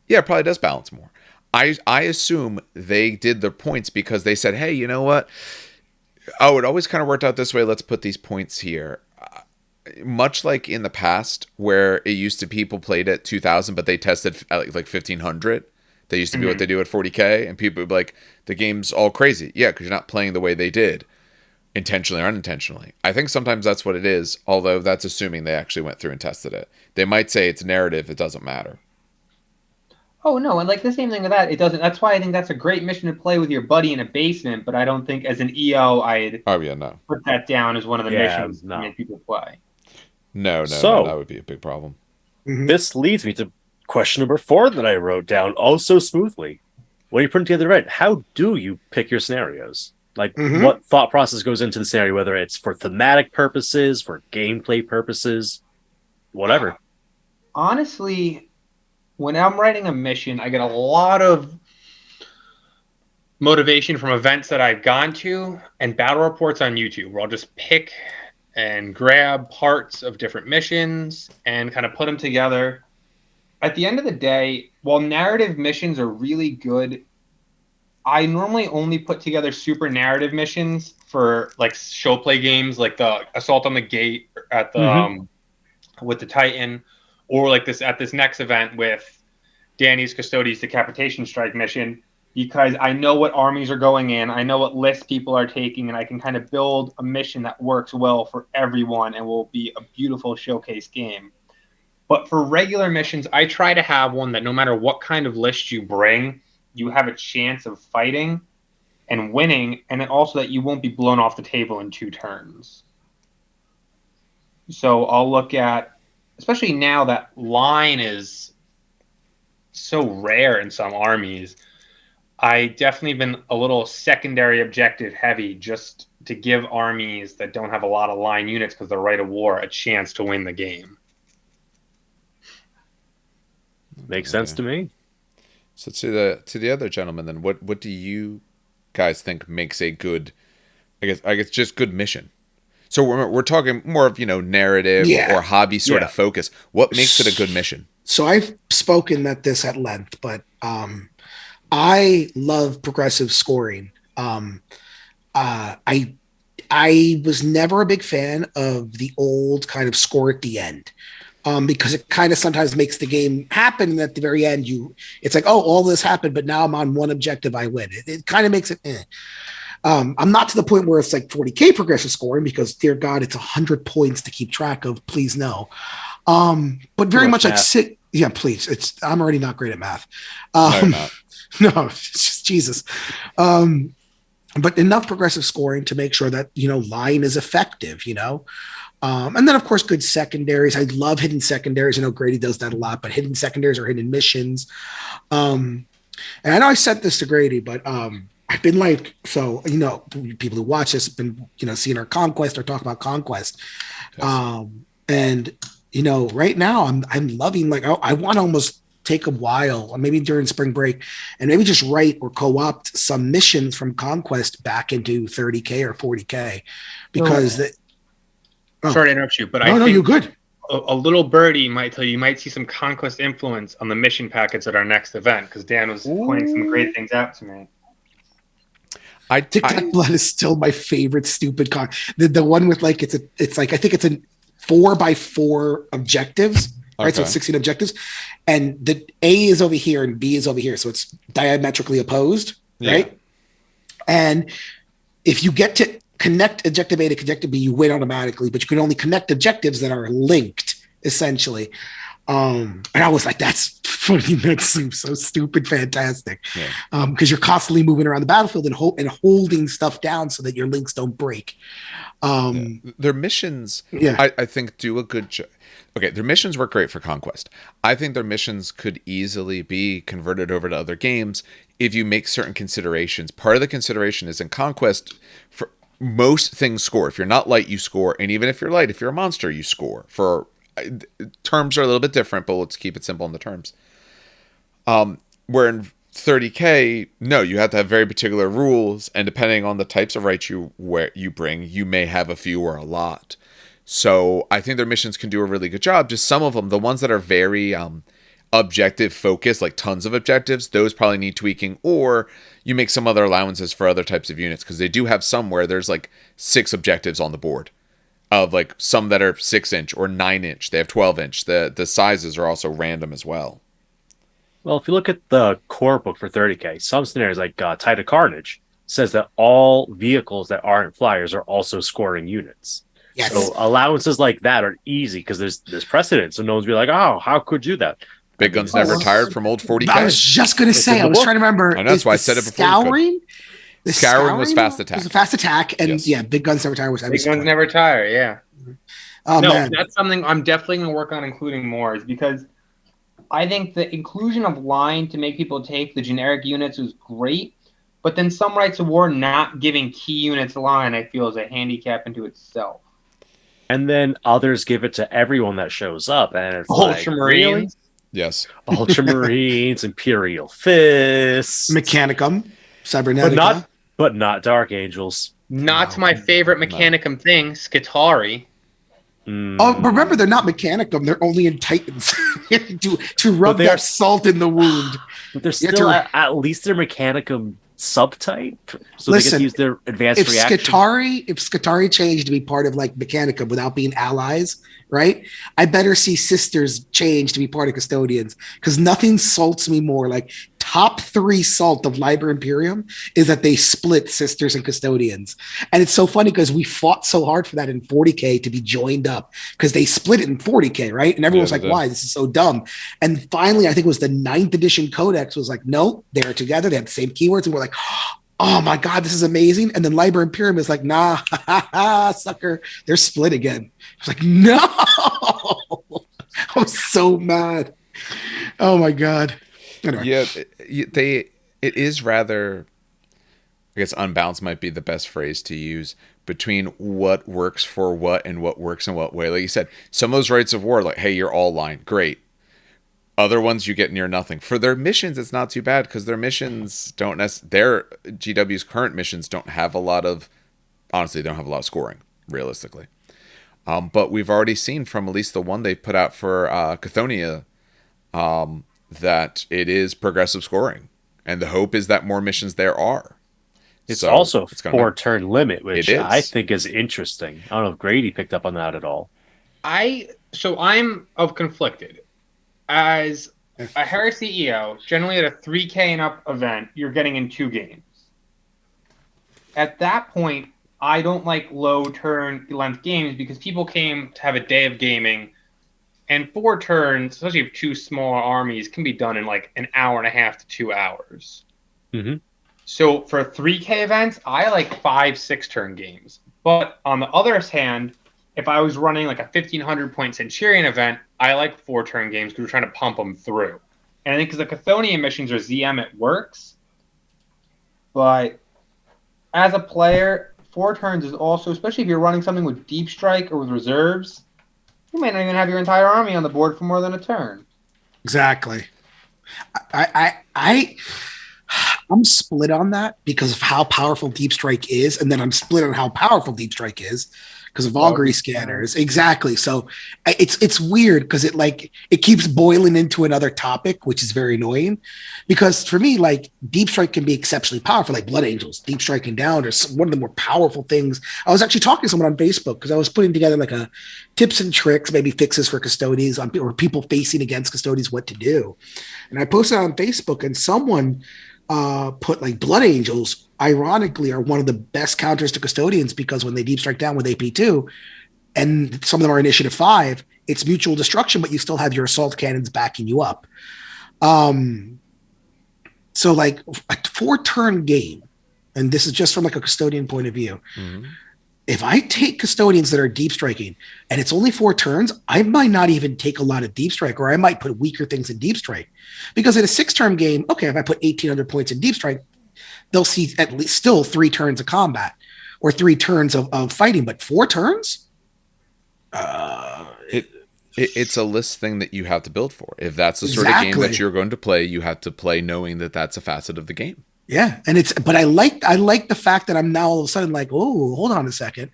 A: yeah, it probably does balance more. I assume they did their points because they said, hey, you know what? Oh, it always kind of worked out this way. Let's put these points here. Much like in the past, where it used to people played at 2,000, but they tested at like 1,500. They used to be what they do at 40K, and people would be like, the game's all crazy. Yeah, because you're not playing the way they did, intentionally or unintentionally. I think sometimes that's what it is, although that's assuming they actually went through and tested it. They might say it's narrative, it doesn't matter.
E: Oh no, and like the same thing with that, it doesn't. That's why I think that's a great mission to play with your buddy in a basement. But I don't think as an EO I'd
A: Oh, yeah, no.
E: put that down as one of the
B: Yeah,
E: missions
B: no.
E: to make people play.
A: No,
B: So-
A: that would be a big problem.
B: This leads me to question number 4 that I wrote down so smoothly. When you're putting together an event, how do you pick your scenarios? Like, what thought process goes into the scenario, whether it's for thematic purposes, for gameplay purposes, whatever.
E: Honestly, when I'm writing a mission, I get a lot of motivation from events that I've gone to and battle reports on YouTube, where I'll just pick and grab parts of different missions and kind of put them together. At the end of the day, while narrative missions are really good, I normally only put together super narrative missions for like show play games, like the Assault on the Gate at the with the Titan, or like this at this next event with Danny's Custodes Decapitation Strike mission, because I know what armies are going in, I know what lists people are taking, and I can kind of build a mission that works well for everyone and will be a beautiful showcase game. But for regular missions, I try to have one that no matter what kind of list you bring, you have a chance of fighting and winning, and then also that you won't be blown off the table in 2 turns. So I'll look at, especially now that line is so rare in some armies,
C: I definitely been a little secondary objective heavy just to give armies that don't have a lot of line units because they're right of war a chance to win the game.
B: Makes sense to me.
A: So to the other gentleman, then, what do you guys think makes a good, I guess just good mission? So we're talking more of narrative
D: Yeah.
A: or hobby sort
B: Yeah.
A: of focus. What makes it a good mission?
D: So I've spoken at this at length, but I love progressive scoring. I was never a big fan of the old kind of score at the end. Because it kind of sometimes makes the game happen, and at the very end, it's like, oh, all this happened, but now I'm on one objective, I win. It kind of makes it. I'm not to the point where it's like 40K progressive scoring, because dear God, it's 100 points to keep track of. Please no. But very much like yeah, please. I'm already not great at math.
A: No, you're not.
D: No, it's just Jesus. But enough progressive scoring to make sure that line is effective. And then, of course, good secondaries. I love hidden secondaries. I know Grady does that a lot, but hidden secondaries or hidden missions. And I know I said this to Grady, but I've been like, so, people who watch this have been, seeing our Conquest or talk about Conquest.
A: Yes.
D: And, right now I'm loving, like, I want to almost take a while, maybe during spring break, and maybe just write or co-opt some missions from Conquest back into 30K or 40K, because
C: Sorry to interrupt you, but I
D: no,
C: think
D: you're good.
C: a little birdie might tell you might see some Conquest influence on the mission packets at our next event, because Dan was pointing some great things out to me.
D: Tic Tac Blood is still my favorite stupid con. The one with like it's like I think it's a 4x4 objectives, right? So it's 16 objectives, and the A is over here and B is over here, so it's diametrically opposed, right? And if you get to connect objective A to objective B, you win automatically, but you can only connect objectives that are linked, essentially. And I was like, that's funny. That seems so stupid, fantastic. Because you're constantly moving around the battlefield and holding stuff down so that your links don't break.
A: Their missions, I think, do a good job. Okay, their missions work great for Conquest. I think their missions could easily be converted over to other games if you make certain considerations. Part of the consideration is in Conquest, for most things score. If you're not light, you score. And even if you're light, if you're a monster, you score. For terms are a little bit different, but let's keep it simple in the terms. Where in 30K, no, you have to have very particular rules, and depending on the types of rights you bring, you may have a few or a lot. So I think their missions can do a really good job. Just some of them, the ones that are very objective focused, like tons of objectives, those probably need tweaking, or you make some other allowances for other types of units, because they do have some where there's like 6 objectives on the board, of like some that are 6-inch or 9-inch. They have 12-inch. The sizes are also random as well.
B: Well, if you look at the core book for 30K, some scenarios like Tide of Carnage says that all vehicles that aren't flyers are also scoring units.
D: Yes.
B: So allowances like that are easy because there's precedent. So no one's be like, oh, how could you do that?
A: Big Guns never tired from old 40K.
D: I was just going to say, I was trying to remember.
A: I know, that's why I said it before.
D: Scouring?
A: The scouring was fast attack.
D: It was a fast attack, and
A: yes.
D: Big Guns never tire was
C: Big Guns never tire, yeah.
D: Oh,
C: no,
D: man.
C: That's something I'm definitely going to work on including more, is because I think the inclusion of line to make people take the generic units was great, but then some Rights of War not giving key units line, I feel, is a handicap into itself.
B: And then others give it to everyone that shows up, and it's
C: Ultramarines.
B: Like, really?
A: Yes.
B: Ultramarines, Imperial Fists,
D: Mechanicum, Cybernetica.
B: But not Dark Angels.
C: Not my favorite Mechanicum thing, Skitarii.
D: Oh, but remember, they're not Mechanicum. They're only in Titans to rub that salt in the wound.
B: But they're still at least they're Mechanicum subtype, so
D: Listen,
B: they get to use their advanced reaction.
D: If Skitarii changed to be part of like Mechanicum without being allies, right? I better see Sisters change to be part of Custodians, because nothing salts me more. Like top 3 salt of Liber Imperium is that they split Sisters and Custodians, and it's so funny because we fought so hard for that in 40K to be joined up, because they split it in 40K, right? And everyone was like, "Why? This is so dumb." And finally, I think it was the 9th edition Codex was like, "No, they're together. They have the same keywords," and we're like, "Oh my God, this is amazing!" And then Liber Imperium is like, "Nah, sucker, they're split again." I was like, "No!" I was so mad. Oh my God. Anyway.
A: Yeah, it is rather, I guess unbalanced might be the best phrase to use, between what works for what and what works in what way. Like you said, some of those rights of war, like, hey, you're all line, great. Other ones you get near nothing. For their missions, it's not too bad because their missions don't their GW's current missions don't have a lot of, honestly, they don't have a lot of scoring, realistically. But we've already seen from at least the one they put out for Cathonia that it is progressive scoring. And the hope is that more missions there are.
B: It's
A: So
B: also
A: it's gonna,
B: 4-turn limit, which
A: It is.
B: I think is interesting. I don't know if Grady picked up on that at all.
C: I'm of conflicted. As a Heresy EO, generally at a 3K and up event, you're getting in 2 games. At that point, I don't like low turn length games because people came to have a day of gaming, and 4 turns, especially if 2 small armies, can be done in like an hour and a half to 2 hours.
B: Mm-hmm.
C: So for 3K events, I like 5-6 turn games. But on the other hand, if I was running like a 1,500 point Centurion event, I like 4 turn games because we're trying to pump them through. And I think because the Chthonian missions are ZM, it works. But as a player, 4 turns is also, especially if you're running something with Deep Strike or with reserves, you might not even have your entire army on the board for more than a turn.
D: Exactly. I'm split on that because of how powerful Deep Strike is, and then I'm split on how powerful Deep Strike is because of Augury scanners. Exactly. So it's weird because it keeps boiling into another topic, which is very annoying. Because for me, like Deep Strike can be exceptionally powerful, like Blood Angels, Deep Striking Down, or one of the more powerful things. I was actually talking to someone on Facebook because I was putting together like a tips and tricks, maybe fixes for custodians or people facing against custodians, what to do. And I posted on Facebook, and someone put like Blood Angels, ironically, are one of the best counters to custodians because when they deep strike down with AP2, and some of them are initiative 5, it's mutual destruction, but you still have your assault cannons backing you up. So like a 4-turn game, and this is just from like a custodian point of view. Mm-hmm. If I take custodians that are deep striking and it's only 4 turns, I might not even take a lot of deep strike, or I might put weaker things in deep strike. Because in a 6-turn game, okay, if I put 1,800 points in deep strike, they'll see at least still 3 turns of combat or 3 turns of fighting, but 4 turns?
A: It's a list thing that you have to build for. If that's the sort of game that you're going to play, you have to play knowing that that's a facet of the game.
D: Yeah, and but I like the fact that I'm now all of a sudden like, oh, hold on a second.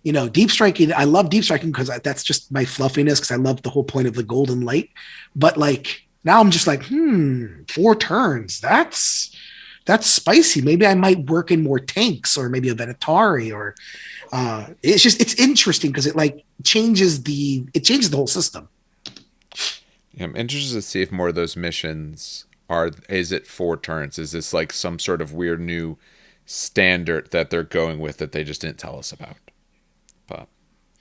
D: You know, deep striking, I love deep striking because that's just my fluffiness, because I love the whole point of the golden light. But like now I'm just like, 4 turns. That's spicy. Maybe I might work in more tanks, or maybe a Venatari, or it's interesting because it changes the whole system.
A: Yeah, I'm interested to see if more of those missions is it 4 turns? Is this like some sort of weird new standard that they're going with that they just didn't tell us about? But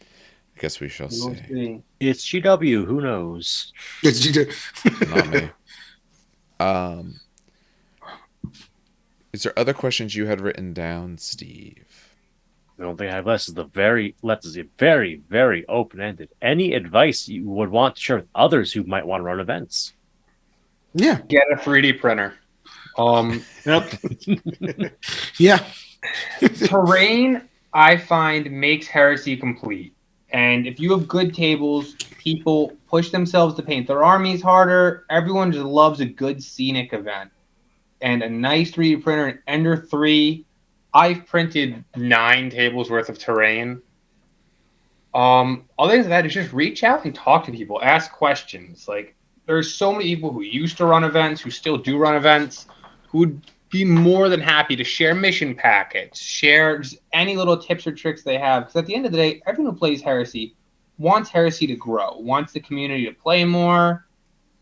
A: I guess we shall see.
B: It's GW. Who knows?
D: It's GW.
A: Not me. Is there other questions you had written down, Steve?
B: I don't think I have less. Is very, very open-ended. Any advice you would want to share with others who might want to run events?
D: Yeah.
C: Get a 3D printer.
B: Yep.
D: Yeah.
C: Terrain, I find, makes Heresy complete. And if you have good tables, people push themselves to paint their armies harder. Everyone just loves a good scenic event. And a nice 3D printer, an Ender 3. I've printed 9 tables worth of terrain. Other than that is just reach out and talk to people. Ask questions. Like, there's so many people who used to run events, who still do run events, who would be more than happy to share mission packets, share just any little tips or tricks they have. Because at the end of the day, everyone who plays Heresy wants Heresy to grow, wants the community to play more,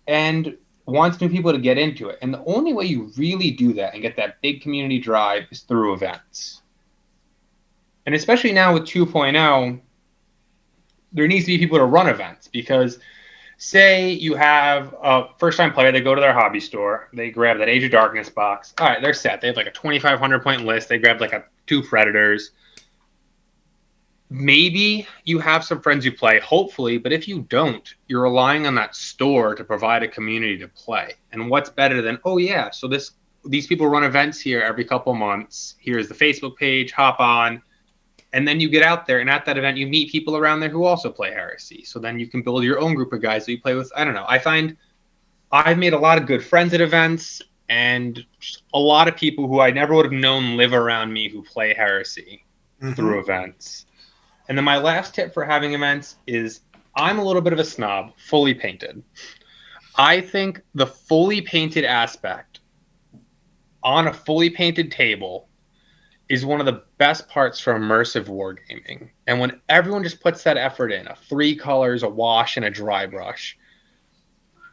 C: and wants new people to get into it. And the only way you really do that and get that big community drive is through events. And especially now with 2.0, there needs to be people to run events, because say you have a first-time player, they go to their hobby store, they grab that Age of Darkness box. All right, they're set. They have like a 2,500-point list. They grab like 2 Predators. Maybe you have some friends who play, hopefully, but if you don't, you're relying on that store to provide a community to play. And what's better than, oh yeah, so this these people run events here every couple months. Here's the Facebook page, hop on. And then you get out there, and at that event, you meet people around there who also play Heresy. So then you can build your own group of guys that you play with. I don't know. I find I've made a lot of good friends at events, and a lot of people who I never would have known live around me who play Heresy through events. And then my last tip for having events is I'm a little bit of a snob, fully painted. I think the fully painted aspect on a fully painted table is one of the best parts for immersive wargaming. And when everyone just puts that effort in, 3 colors, a wash, and a dry brush,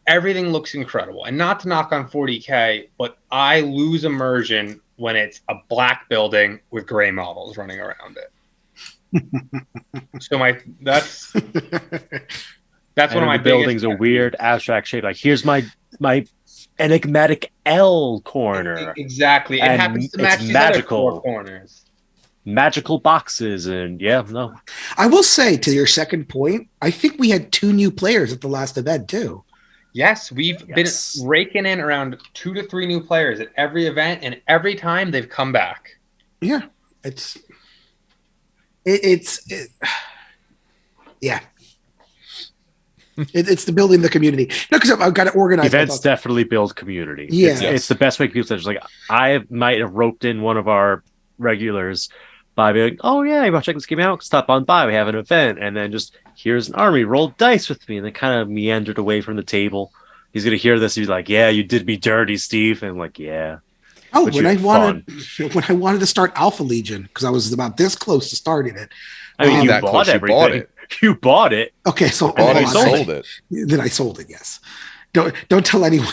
C: everything looks incredible. And not to knock on 40K, but I lose immersion when it's a black building with gray models running around it. So that's one of my
B: the building's a weird abstract shape. Like, here's my enigmatic L corner.
C: Exactly. It
B: And
C: happens to match
B: it's
C: these
B: magical.
C: other 4 corners.
B: Magical boxes, and
D: I will say, to your second point, I think we had 2 new players at the last event too.
C: Yes, we've been raking in around 2 to 3 new players at every event, and every time they've come back.
D: Yeah, yeah. It's the building the community. No, because I've got to organize.
B: Events definitely build community.
D: Yeah,
B: it's the best way people say. Like, I might have roped in one of our regulars by being like, "Oh yeah, you want to check this game out? Stop on by. We have an event." And then just, here's an army. Roll dice with me, and then kind of meandered away from the table. He's gonna hear this. He's like, "Yeah, you did me dirty, Steve." And I'm like, "Yeah."
D: Oh, when I wanted to start Alpha Legion, because I was about this close to starting it.
B: I mean, you bought everything. You bought it.
D: Okay, so
A: sold it.
D: Then I sold it. Yes. Don't tell anyone.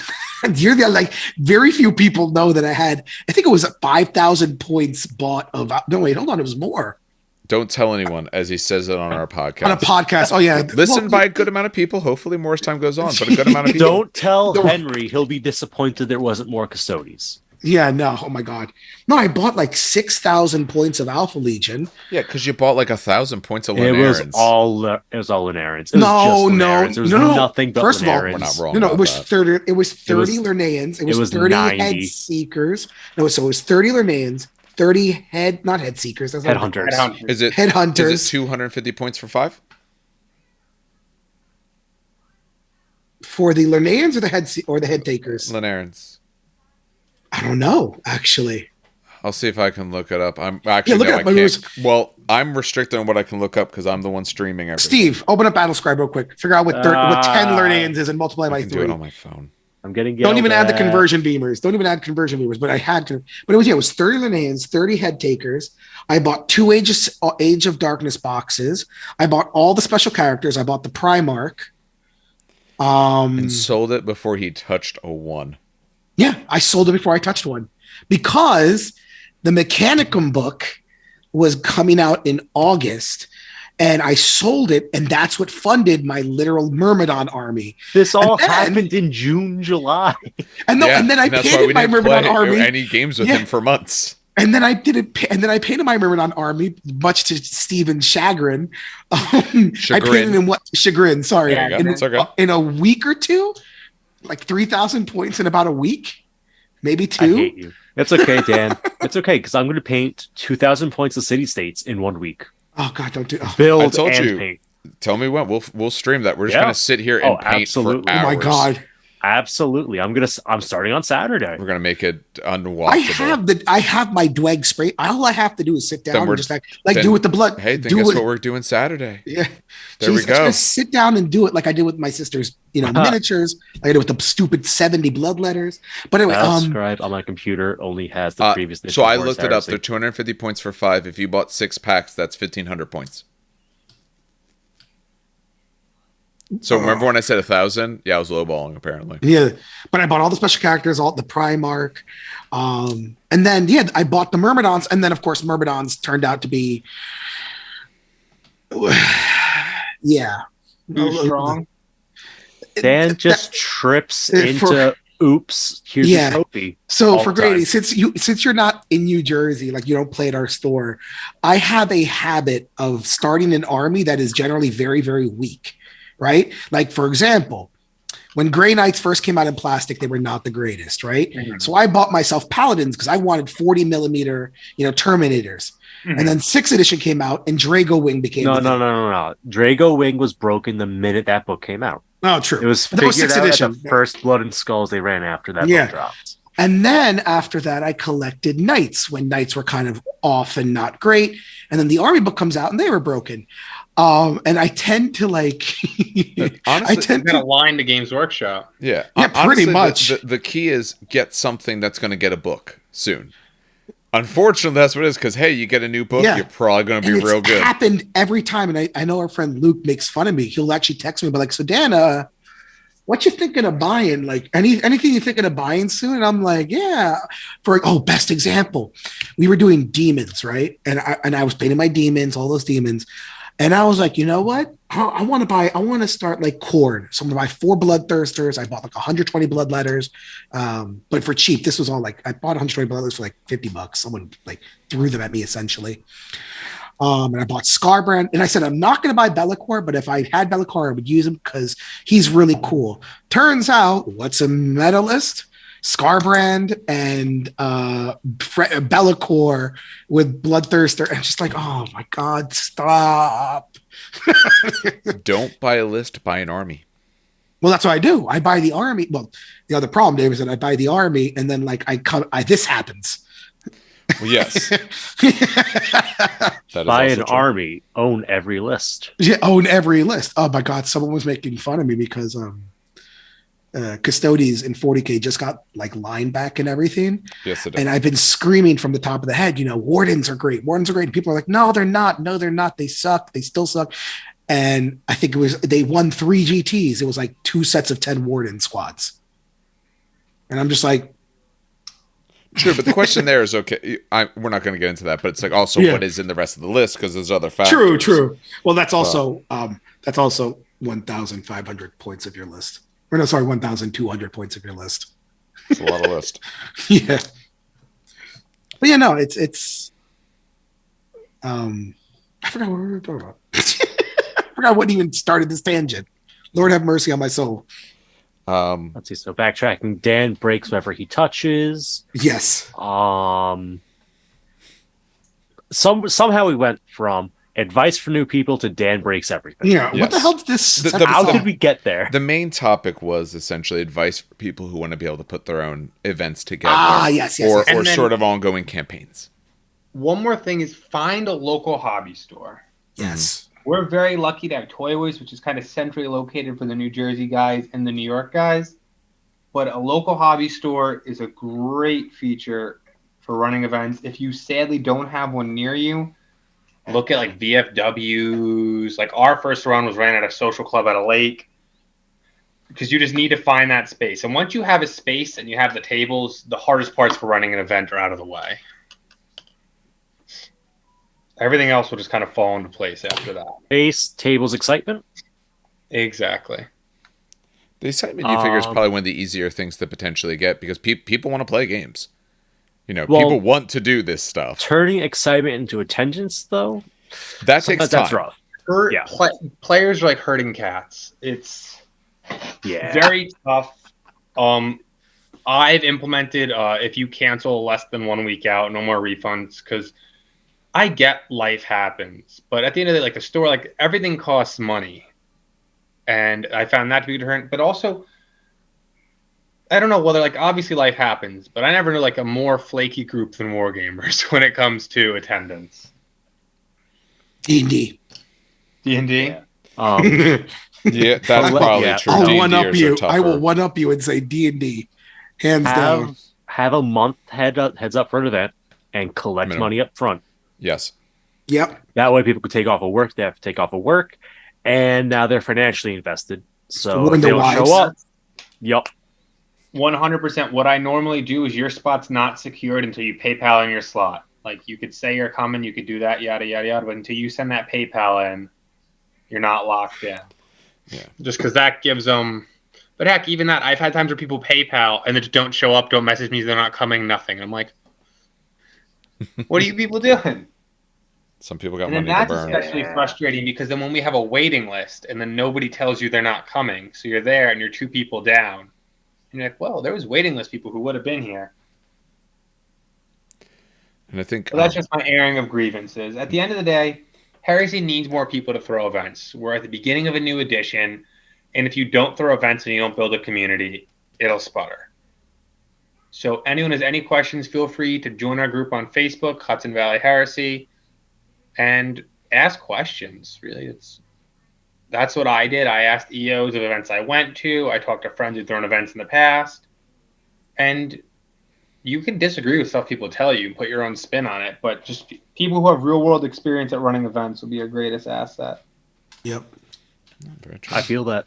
D: You're the very few people know that I think it was 5,000 points bought of. No, wait, hold on. It was more.
A: Don't tell anyone, as he says it on our podcast.
D: On a podcast. Oh yeah.
A: Listen by a good amount of people. Hopefully more as time goes on, but a good amount of people.
B: Don't tell Henry. He'll be disappointed there wasn't more custodies.
D: Yeah, no. Oh my God. No, I bought 6,000 points of Alpha Legion.
A: Yeah, because you bought 1,000 points of Lunarans.
B: It was all Lunarans. There was nothing but
D: First
B: Lunarans.
D: of all,
A: we're not wrong.
D: No, it was 30. It was 30 Lunarans. It was 30 head seekers. No, so it was 30 Lunarans, 30 not head seekers. That's
B: head hunters.
A: Is it
D: head hunters?
A: Is it 250 points for 5?
D: For the Lunarans or the head takers?
A: Lunarans.
D: I don't know, actually.
A: I'll see if I can look it up. I'm actually I can't. Well, I'm restricted on what I can look up because I'm the one streaming everything.
D: Steve, open up Battlescribe real quick. Figure out what 10 Lunarans is and multiply by 3.
A: Do it on my phone.
B: I'm getting.
D: Don't even add the conversion beamers. But I had to. But it was 30 Lunarans, 30 head takers. I bought 2 Age of Darkness boxes. I bought all the special characters. I bought the Primarch.
A: And sold it before he touched a 1.
D: Yeah, I sold it before I touched one because the Mechanicum book was coming out in August and I sold it, and that's what funded my literal Myrmidon army.
B: This all happened in June, July.
D: And then I painted my Myrmidon army.
A: Any games with him for months.
D: And then I painted my Myrmidon army, much to Steven's chagrin. I painted him chagrin. Sorry, in a week or 2. 3,000 points in about a week, maybe 2.
B: I hate you. It's okay, Dan. It's okay, because I'm going to paint 2,000 points of city-states in 1 week.
D: Oh God, don't do.
B: Build
A: I told
B: and
A: you.
B: Paint.
A: Tell me when we'll stream that. We're just going to sit here and paint for hours.
D: Oh my God.
B: Absolutely. I'm starting on Saturday.
A: We're gonna make it unwatchable.
D: I have my Dweg spray. All I have to do is sit down and just do with the blood.
A: Hey, then guess what we're doing Saturday?
D: Yeah.
A: There we go.
D: Just sit down and do it like I did with my sister's, miniatures. Like I did with the stupid 70 blood letters. But anyway,
B: Scribe on my computer only has the previous.
A: So I looked it up. They're 250 points for 5. If you bought 6 packs, that's 1,500 points. So remember when I said 1,000? Yeah, I was lowballing apparently.
D: Yeah, but I bought all the special characters, all the Primarch, and then I bought the Myrmidons, and then of course Myrmidons turned out to be,
E: strong.
B: Dan just trips into oops. Here's your trophy.
D: So for Grady, since you're not in New Jersey, like you don't play at our store, I have a habit of starting an army that is generally very, very weak. Right? Like, for example, when Grey Knights first came out in plastic, they were not the greatest, right?
C: Mhm.
D: So I bought myself Paladins because I wanted 40 millimeter, Terminators.
C: Mhm.
D: And then 6th edition came out, and Drago Wing became
B: No. Drago Wing was broken the minute that book came out.
D: Oh, true.
B: It was
D: But that was
B: figured
D: 6th
B: out
D: edition.
B: at the first Blood and Skulls they ran after that
D: Yeah.
B: book dropped.
D: And then after that, I collected Knights when Knights were kind of off and not great. And then the Army book comes out, and they were broken. And I tend to like.
A: Honestly,
D: I tend
C: You got
D: to.
C: a line to Games Workshop.
A: Yeah.
D: Yeah, pretty
A: Honestly,
D: much.
A: The key is get something that's going to get a book soon. Unfortunately, that's what it is, because, hey, you get a new book,
D: Yeah.
A: you're probably going to
D: And
A: be real good.
D: happened every time. And I know our friend Luke makes fun of me. He'll actually text me, but like, so Dan, what you thinking of buying? Like anything you thinking of buying soon? And I'm like, yeah. Best example. We were doing demons, right? And I was painting my demons, all those demons. And I was like, you know what? I want to start like Cord. So I'm gonna buy 4 Bloodthirsters. I bought like 120 Bloodletters. But for cheap. This was all like I bought 120 Bloodletters for like $50. Someone like threw them at me essentially. And I bought Scarbrand, and I said I'm not going to buy Be'lakor, but if I had Be'lakor, I would use him because he's really cool. Turns out, what's a medalist? Scarbrand and Be'lakor with Bloodthirster, and just like, oh my god, stop!
A: Don't buy a list, buy an army.
D: Well, that's what I do. I buy the army. Well, the other problem, Dave, is that I buy the army, and then like this happens.
A: Well, yes. That is
B: Buy
A: also
B: an
A: true.
B: army, own every list.
D: Yeah, own every list. Oh my god, someone was making fun of me because Custodes in 40K just got like line back and everything.
A: Yes, it does.
D: And I've been screaming from the top of the head, Wardens are great. Wardens are great. And people are like, no, they're not. No, they're not. They suck. They still suck. And I think they won 3 GTs. It was like 2 sets of 10 Warden squads. And I'm just like,
A: True, but the question there is, okay, we're not going to get into that, but it's like also what is in the rest of the list, because there's other factors.
D: True. Well, that's also 1,500 points of your list. Or no, sorry, 1,200 points of your list.
A: It's a lot of list.
D: Yeah. But yeah, no, it's I forgot what we were talking about. I forgot what even started this tangent. Lord have mercy on my soul.
B: Let's see. So backtracking, Dan breaks whatever he touches.
D: Yes.
B: Somehow we went from advice for new people to Dan breaks everything.
D: Yeah. What
A: Yes.
D: the hell did this?
B: How did we get there?
A: The main topic was essentially advice for people who want to be able to put their own events together.
D: Yes.
A: Or
C: And then-
A: sort of ongoing campaigns.
C: One more thing is find a local hobby store.
D: Yes.
C: We're very lucky to have Toyways, which is kind of centrally located for the New Jersey guys and the New York guys. But a local hobby store is a great feature for running events. If you sadly don't have one near you, look at like VFWs. Like our first run was ran at a social club at a lake, because you just need to find that space. And once you have a space and you have the tables, the hardest parts for running an event are out of the way. Everything else will just kind of fall into place after that.
B: Base, tables, excitement.
C: Exactly.
A: The excitement, you figure, is probably one of the easier things to potentially get, because people want to play games. People want to do this stuff.
B: Turning excitement into attendance, though,
A: That takes time.
B: that's rough. Yeah.
C: Players are like herding cats. It's very tough. I've implemented if you cancel less than 1 week out, no more refunds, because I get life happens, but at the end of the day, like the store, like everything costs money, and I found that to be deterrent. But also, I don't know whether like obviously life happens, but I never knew like a more flaky group than Wargamers when it comes to attendance.
D: D&D.
C: D&D.
A: Yeah, that's probably true.
D: I'll
A: D&Ders
D: one up
A: are
D: you.
A: tougher.
D: I will one up you and say D&D. Hands down.
B: Have a month heads up for an event and collect
A: Minimum.
B: money up front.
A: Yes.
D: Yep.
B: That way people could take off of work. They have to take off of work, and now they're financially invested. So
D: Warn
B: if they
D: their
B: don't
D: wives.
B: show up,
C: 100%. What I normally do is your spot's not secured until you PayPal in your slot. Like you could say you're coming, you could do that, yada yada yada, but until you send that PayPal in, you're not locked in.
A: Yeah.
C: Just because that gives them. But heck, even that, I've had times where people PayPal and they just don't show up, don't message me, they're not coming, nothing. I'm like, what are you people doing?
A: Some people got
C: And then
A: money to
C: that's
A: burn.
C: especially frustrating because then when we have a waiting list and then nobody tells you they're not coming, so you're there and you're 2 people down, and you're like, well, there was waiting list people who would have been here.
A: And I think
C: But that's just my airing of grievances. At the end of the day, Heresy needs more people to throw events. We're at the beginning of a new edition, and if you don't throw events and you don't build a community, it'll sputter. So anyone has any questions, feel free to join our group on Facebook, Hudson Valley Heresy, and ask questions. Really, that's what I did. I asked EOs of events I went to. I talked to friends who've thrown events in the past, and you can disagree with stuff people tell you and put your own spin on it, but just people who have real world experience at running events will be your greatest asset.
D: Yep.
B: I feel that.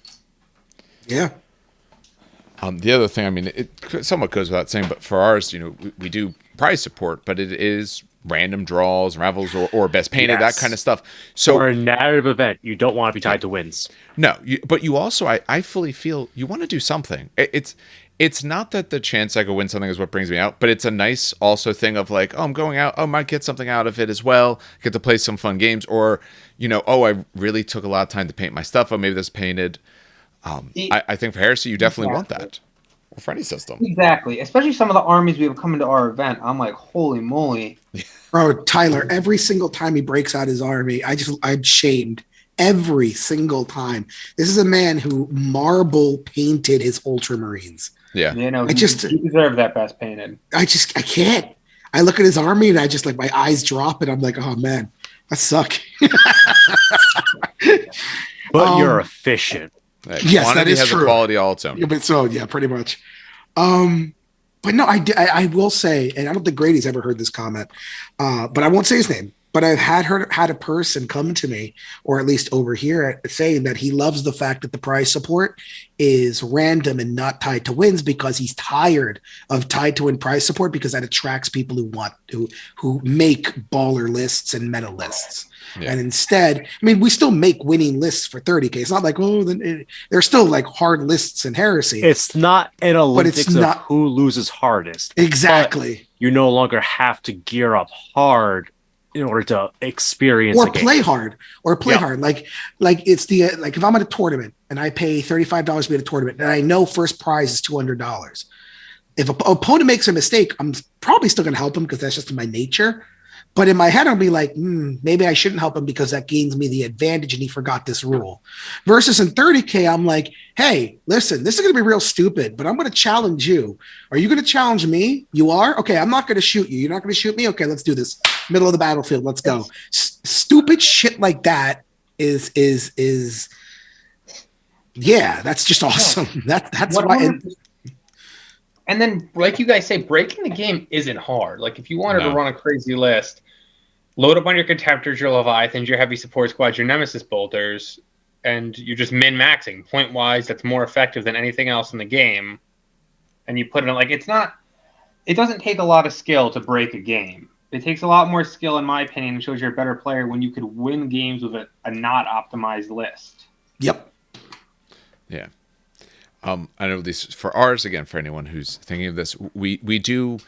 D: Yeah.
A: The other thing, I mean, it somewhat goes without saying, but for ours, we do prize support, but it is random draws, raffles, or best painted,
B: Yes.
A: that kind of stuff. So
B: For a narrative event, you don't want to be tied to wins.
A: no, but you also, I fully feel you want to do something. It's not that the chance I could win something is what brings me out, but it's a nice also thing of like, oh, I'm going out. Oh, I might get something out of it as well. Get to play some fun games, or oh, I really took a lot of time to paint my stuff. Oh, maybe this painted. I think for Heresy, you definitely want that. Or for any system.
E: Exactly. Especially some of the armies we have coming to our event. I'm like, holy moly.
D: Bro, Tyler, every single time he breaks out his army, I'm shamed. Every single time. This is a man who marble painted his Ultramarines.
A: Yeah.
E: You know,
D: I just-
E: he deserved that best painted.
D: I can't. I look at his army and I just like my eyes drop and I'm like, oh man, I suck.
B: But you're efficient.
D: Yes,
A: Quantity
D: that is
A: has
D: true.
A: a quality all its own.
D: Yeah, but so yeah, pretty much. But no, I will say, and I don't think Grady's ever heard this comment, but I won't say his name. But I've had a person come to me, or at least over here, saying that he loves the fact that the prize support is random and not tied to wins because he's tired of tied to win prize support because that attracts people who make baller lists and meta lists.
A: Yeah.
D: And instead, I mean, we still make winning lists for 30K. It's not like, they're still like hard lists in Heresy.
B: It's not an Olympics of
D: not-
B: who loses hardest.
D: Exactly.
B: But you no longer have to gear up hard in order to experience
D: Or
B: a game.
D: play hard.
B: Yeah.
D: Hard. Like it's the like if I'm at a tournament and I pay $35 to be at a tournament and I know first prize is $200. If an opponent makes a mistake, I'm probably still going to help him because that's just my nature. But in my head, I'll be like, maybe I shouldn't help him because that gains me the advantage and he forgot this rule. Versus in 30K, I'm like, hey, listen, this is going to be real stupid, but I'm going to challenge you. Are you going to challenge me? You are? Okay, I'm not going to shoot you. You're not going to shoot me? Okay, let's do this. Middle of the battlefield, let's go. Stupid shit like that is yeah, that's just awesome. That's why.
C: And then, like you guys say, breaking the game isn't hard. Like, if you wanted to run a crazy list, load up on your Contemptors, your Leviathans, your Heavy Support Squads, your Nemesis Bolters, and you're just min-maxing. Point-wise, that's more effective than anything else in the game. And you put it in, like, it doesn't take a lot of skill to break a game. It takes a lot more skill, in my opinion, and shows you're a better player when you could win games with a not optimized list.
D: Yep.
A: Yeah. I know these for ours, again, for anyone who's thinking of this, we do,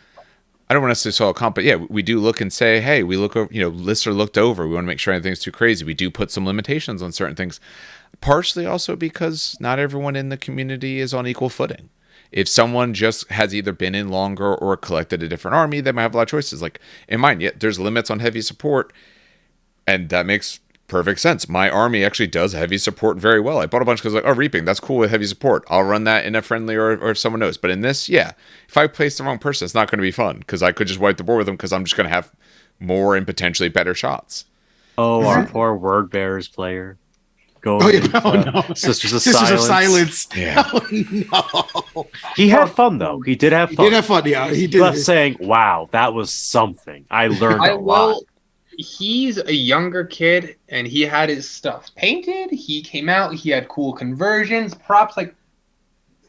A: I don't want us to solve a comp, but yeah, we do look and say, hey, we look over, lists are looked over. We want to make sure anything's too crazy. We do put some limitations on certain things, partially also because not everyone in the community is on equal footing. If someone just has either been in longer or collected a different army, they might have a lot of choices. Like in mine, yeah, there's limits on heavy support, and that makes perfect sense. My army actually does heavy support very well. I bought a bunch because reaping, that's cool with heavy support. I'll run that in a friendly or if someone knows. But in this, yeah, if I place the wrong person, it's not going to be fun because I could just wipe the board with them because I'm just going to have more and potentially better shots.
B: Oh, our poor Word Bearers player.
D: No.
B: Sisters of
D: Silence.
A: Yeah.
D: Oh, no.
B: He had fun, though. He did have fun.
D: He did have fun, yeah. He did.
B: Left saying, wow, that was something. I learned a lot.
C: He's a younger kid, and he had his stuff painted. He came out. He had cool conversions, props. Like,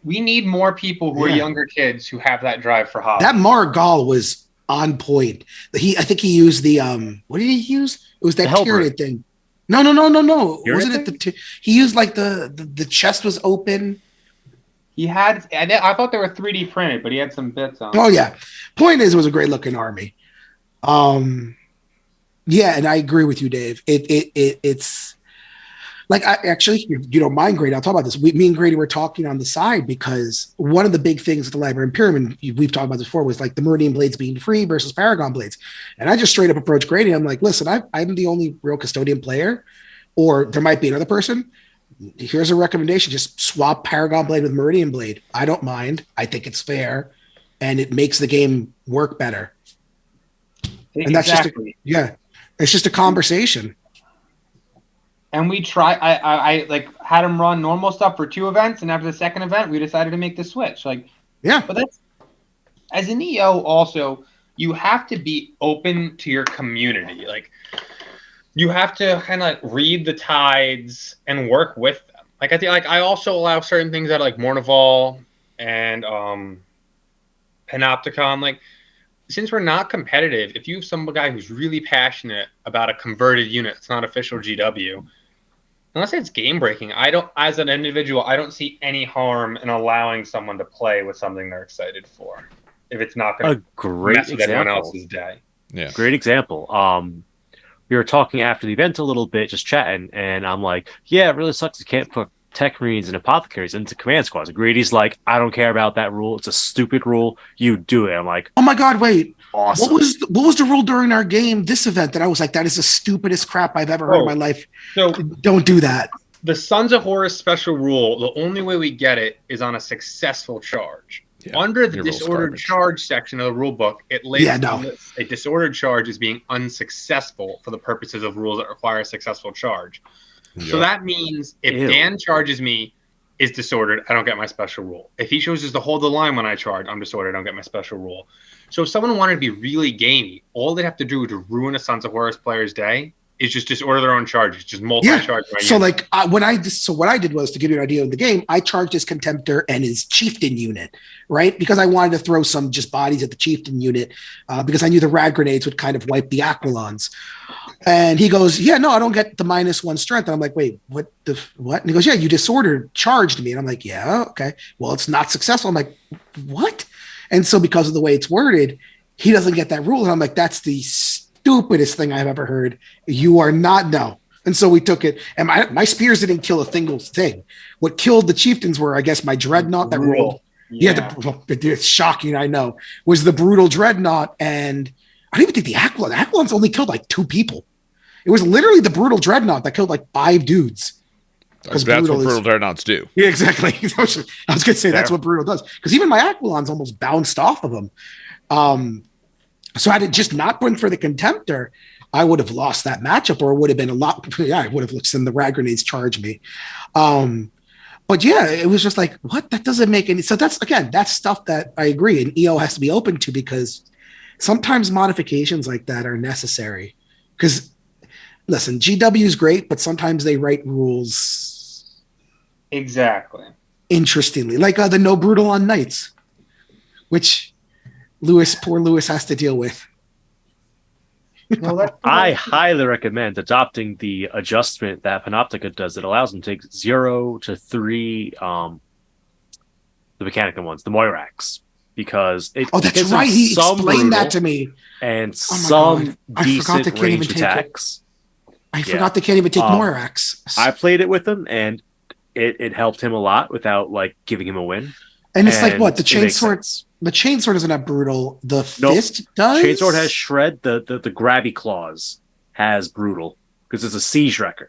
C: we need more people who are younger kids who have that drive for hobby.
D: That Margal was on point. I think he used the what did he use? It was that Tyranid thing. No. Wasn't it he used like the chest was open.
C: He had. I thought they were 3D printed, but he had some bits on.
D: Oh yeah. Point is, it was a great looking army. Yeah, and I agree with you, Dave. It's like I actually, if you don't mind, Grady, I'll talk about this. Me and Grady were talking on the side because one of the big things at the Library Pyramid, we've talked about this before, was like the Meridian blades being free versus Paragon blades. And I just straight up approached Grady. I'm like, listen, I'm the only real custodian player, or there might be another person. Here's a recommendation: just swap Paragon blade with Meridian blade. I don't mind. I think it's fair, and it makes the game work better. And that's
E: Exactly.
D: it's just a conversation.
E: And we try. I like had him run normal stuff for 2 events, and after the second event, we decided to make the switch. Like,
D: Yeah,
E: but that's as an EO also, you have to be open to your community. Like, you have to kind of like read the tides and work with them. Like, I think like I also allow certain things out of like Mournival and Panopticon. Like, since we're not competitive, if you have some guy who's really passionate about a converted unit, it's not official GW. Unless it's game breaking, I don't. As an individual, I don't see any harm in allowing someone to play with something they're excited for, if it's not going
B: A
E: to
B: great
E: mess with everyone
B: example.
E: else's day.
A: Yeah.
B: Great example. We were talking after the event a little bit, just chatting, and I'm like, yeah, it really sucks you can't put tech marines and apothecaries into command squads. And Grady's like, I don't care about that rule. It's a stupid rule. You do it. I'm like,
D: oh my God, wait.
B: awesome.
D: What was the rule during our game, this event, that I was like, that is the stupidest crap I've ever heard in my life.
E: So
D: Don't do that.
C: The Sons of Horus special rule, the only way we get it is on a successful charge.
A: Yeah,
C: Under the
A: your rule's
C: disordered
A: garbage.
C: charge section of the rule book, it lists
D: Yeah, no.
C: a disordered charge as being unsuccessful for the purposes of rules that require a successful charge. So
A: Yep.
C: that means if
B: Ew.
C: Dan charges me is disordered, I don't get my special rule. If he chooses to hold the line when I charge, I'm disordered, I don't get my special rule. So if someone wanted to be really gamey, all they'd have to do to ruin a Sons of Horus player's day is just disorder their own charges, just multi-charge.
D: Yeah. So like what I did was, to give you an idea of the game, I charged his Contemptor and his Chieftain unit, right? Because I wanted to throw some just bodies at the Chieftain unit, because I knew the rad grenades would kind of wipe the Aquilons. And he goes, yeah, no, I don't get the -1 strength. And I'm like, wait, what? And he goes, yeah, you disordered charged me. And I'm like, yeah, okay. Well, it's not successful. I'm like, what? And so because of the way it's worded, he doesn't get that rule. And I'm like, that's the stupidest thing I've ever heard. You are not, no. And so we took it. And my spears didn't kill a single thing. What killed the chieftains were, I guess, my dreadnought that rolled. Yeah, it's shocking, I know. Was the brutal dreadnought. And I don't even think the Aquilon. The Aquilons only killed like 2 people. It was literally the brutal dreadnought that killed like 5 dudes.
A: Because that's what brutal dreadnoughts do.
D: Yeah, exactly. I was going to say that's what brutal does. Because even my Aquilons almost bounced off of him. So had it just not been for the Contemptor, I would have lost that matchup, or it would have been a lot. Yeah, I would have looked and the rad grenades charge me. But yeah, it was just like, what? That doesn't make any. So that's stuff that I agree, and EO has to be open to, because sometimes modifications like that are necessary. Because listen, GW is great, but sometimes they write rules
E: Exactly.
D: interestingly, like the no brutal on knights, which poor Lewis has to deal with.
E: No,
B: I highly recommend adopting the adjustment that Panoptica does that allows them to take 0 to 3 the Mechanicum ones, the Moirax, because it
D: that's
B: gives
D: right.
B: them
D: He
B: some
D: explained that
B: brutal
D: to me.
B: and
D: God.
B: some
D: I forgot they
B: decent
D: can't even
B: range
D: take it.
B: attacks.
D: I forgot they can't even take Moirax.
B: I played it with him, and it helped him a lot without like giving him a win.
D: And it's like what the
B: it makes
D: chainsword.
B: sense.
D: The chainsword doesn't have brutal. The fist does.
B: Chainsword has shred. The grabby claws has brutal because it's a siege wrecker.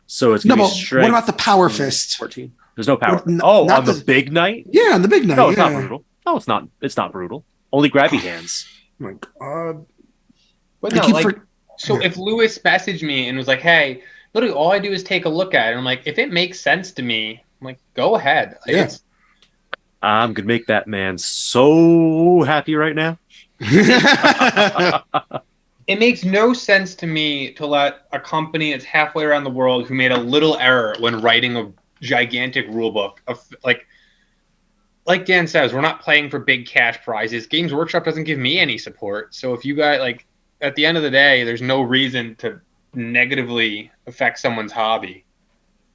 B: So it's gonna be strength.
D: What about the power fist?
B: 14. There's no power.
D: Not
B: on the big knight?
D: Yeah, on the big knight.
B: No, it's not brutal. No, it's not. It's not brutal. Only grabby hands.
D: Oh my God.
E: But no, so if Lewis messaged me and was like, "Hey, literally all I do is take a look at it," I'm like, if it makes sense to me, I'm like, go ahead. Like,
B: I'm gonna make that man so happy right now.
C: It makes no sense to me to let a company that's halfway around the world who made a little error when writing a gigantic rule book of like Dan says, we're not playing for big cash prizes. Games Workshop doesn't give me any support. So if you guys at the end of the day, there's no reason to negatively affect someone's hobby.